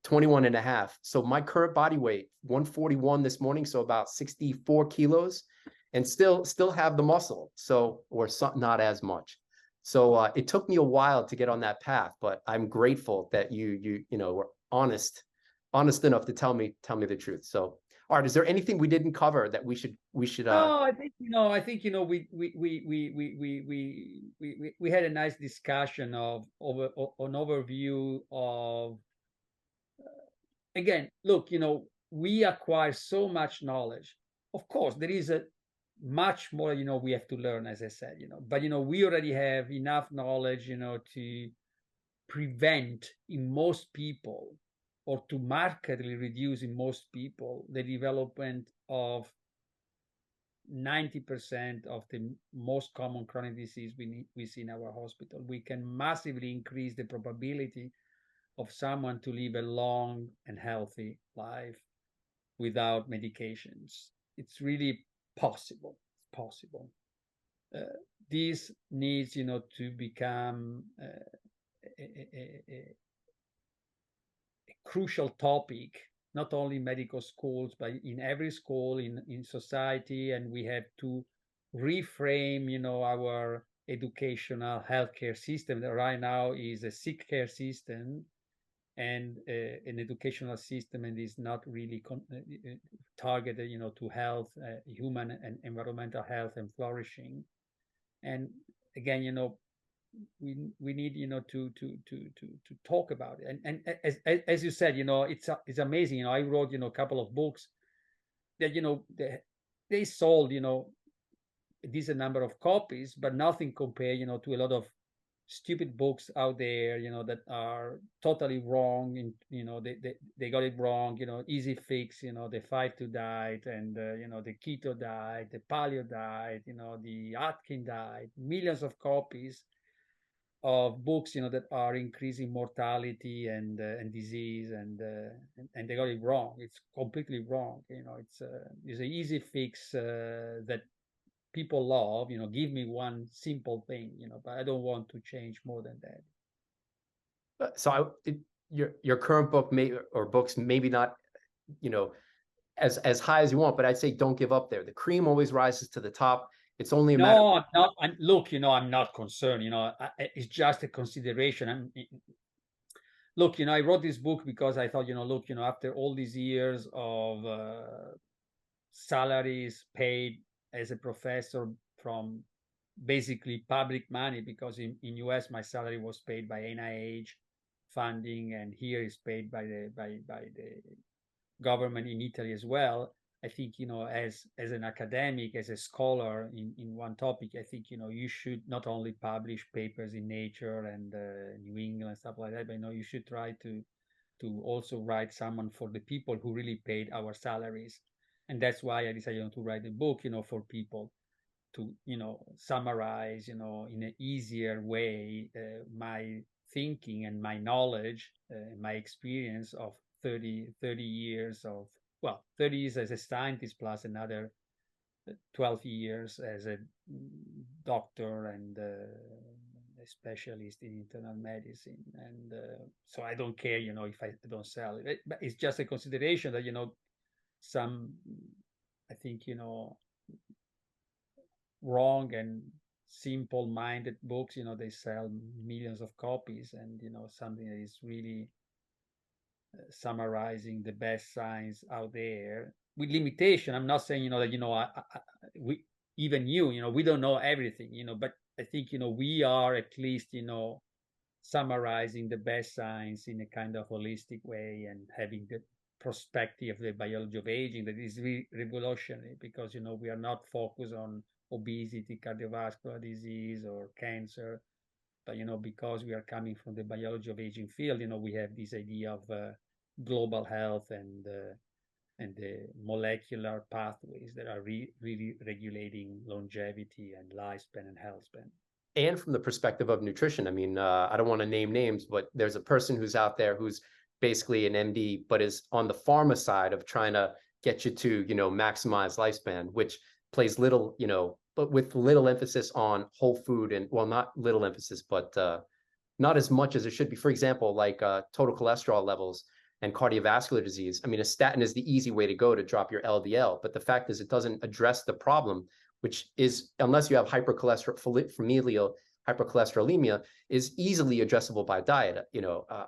21 and a half. So my current body weight, 141 this morning, so about 64 kilos, and still have the muscle. So, or not as much. So it took me a while to get on that path, but I'm grateful that you were honest enough to tell me the truth. So, all right, is there anything we didn't cover that we should? No, I think we had a nice discussion of an overview of. Again, look, we acquire so much knowledge. Of course, there is a much more, we have to learn, as I said, but we already have enough knowledge, to prevent in most people, or to markedly reduce in most people, the development of 90% of the most common chronic disease we see in our hospital. We can massively increase the probability of someone to live a long and healthy life without medications. It's really possible. This needs, to become a crucial topic, not only in medical schools, but in every school, in society. And we have to reframe, our educational healthcare system that right now is a sick care system. and an educational system, and is not really targeted, to health, human and environmental health and flourishing. And again, we need, to talk about it. And as you said, it's amazing. I wrote, a couple of books that, they sold, a decent number of copies, but nothing compared, to a lot of stupid books out there, that are totally wrong. And, they got it wrong, easy fix, the 5-2 diet, and, the keto diet, the paleo diet, the Atkins diet, millions of copies of books, that are increasing mortality and disease, and they got it wrong. It's completely wrong. It's an easy fix that people love. Give me one simple thing, but I don't want to change more than that. So your current book or books, maybe not, as high as you want, but I'd say don't give up there. The cream always rises to the top. It's only a matter. No, I'm not. Look, I'm not concerned. It's just a consideration. Look, I wrote this book because I thought, look, after all these years of salaries paid as a professor from basically public money, because in US my salary was paid by NIH funding, and here is paid by the government in Italy as well. I think, as an academic, as a scholar in one topic, I think, you should not only publish papers in Nature and New England and stuff like that, but you should try to also write someone for the people who really paid our salaries. And that's why I decided to write a book, for people to, summarize, in an easier way, my thinking and my knowledge, my experience of 30 years of, 30 years as a scientist plus another 12 years as a doctor and a specialist in internal medicine. And so I don't care, if I don't sell it. But it's just a consideration that, some, I think, wrong and simple-minded books, they sell millions of copies, and, something that is really summarizing the best science out there with limitation. I'm not saying, that, we, even we don't know everything, but I think, we are at least, summarizing the best science in a kind of holistic way, and having the perspective of the biology of aging that is really revolutionary, because, we are not focused on obesity, cardiovascular disease, or cancer, but, because we are coming from the biology of aging field, we have this idea of global health and the molecular pathways that are really regulating longevity and lifespan and health span. And from the perspective of nutrition, I mean, I don't want to name names, but there's a person who's out there who's basically an MD, but is on the pharma side of trying to get you to, maximize lifespan, which plays little, but with little emphasis on whole food, and, well, not little emphasis, but not as much as it should be. For example, like total cholesterol levels and cardiovascular disease. I mean, a statin is the easy way to go to drop your LDL, but the fact is it doesn't address the problem, which is, unless you have familial hypercholesterolemia, is easily addressable by diet.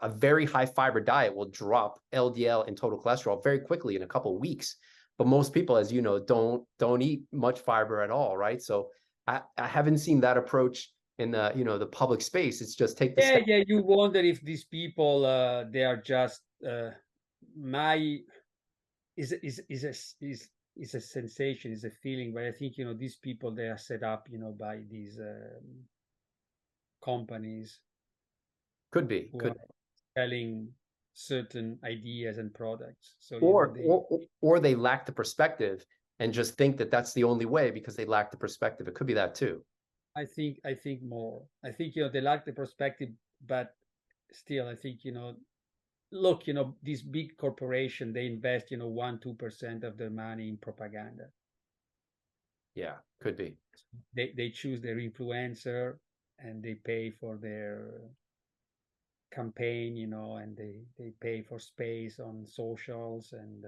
A very high fiber diet will drop LDL and total cholesterol very quickly in a couple of weeks. But most people, as you know, don't eat much fiber at all, right? So I haven't seen that approach in the the public space. It's just take the step. Yeah. You wonder if these people they are just is a sensation, is a feeling, but I think these people, they are set up by these companies. Could be selling certain ideas and products. So or they lack the perspective and just think that that's the only way because they lack the perspective. It could be that too. I think more. I think they lack the perspective, but still, I think look, these big corporations, they invest 1-2% of their money in propaganda. Yeah, could be. They choose their influencer, and they pay for their campaign, and they pay for space on socials, and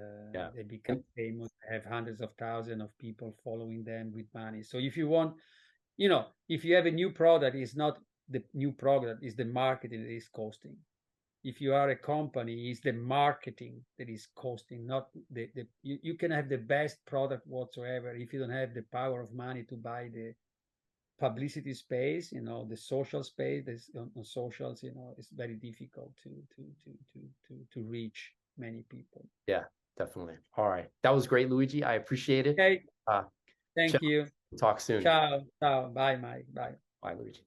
they become famous. They have hundreds of thousands of people following them with money. So if you want, if you have a new product, it's not the new product, it's the marketing that is costing. if you are a company, is the marketing that is costing, not you can have the best product whatsoever. If you don't have the power of money to buy the publicity space, the social space, on socials, it's very difficult to reach many people. Yeah, definitely. All right. That was great, Luigi. I appreciate it. Okay. Thank Ciao. you. Talk soon. Ciao. Ciao. Bye, Mike. Bye. Bye, Luigi.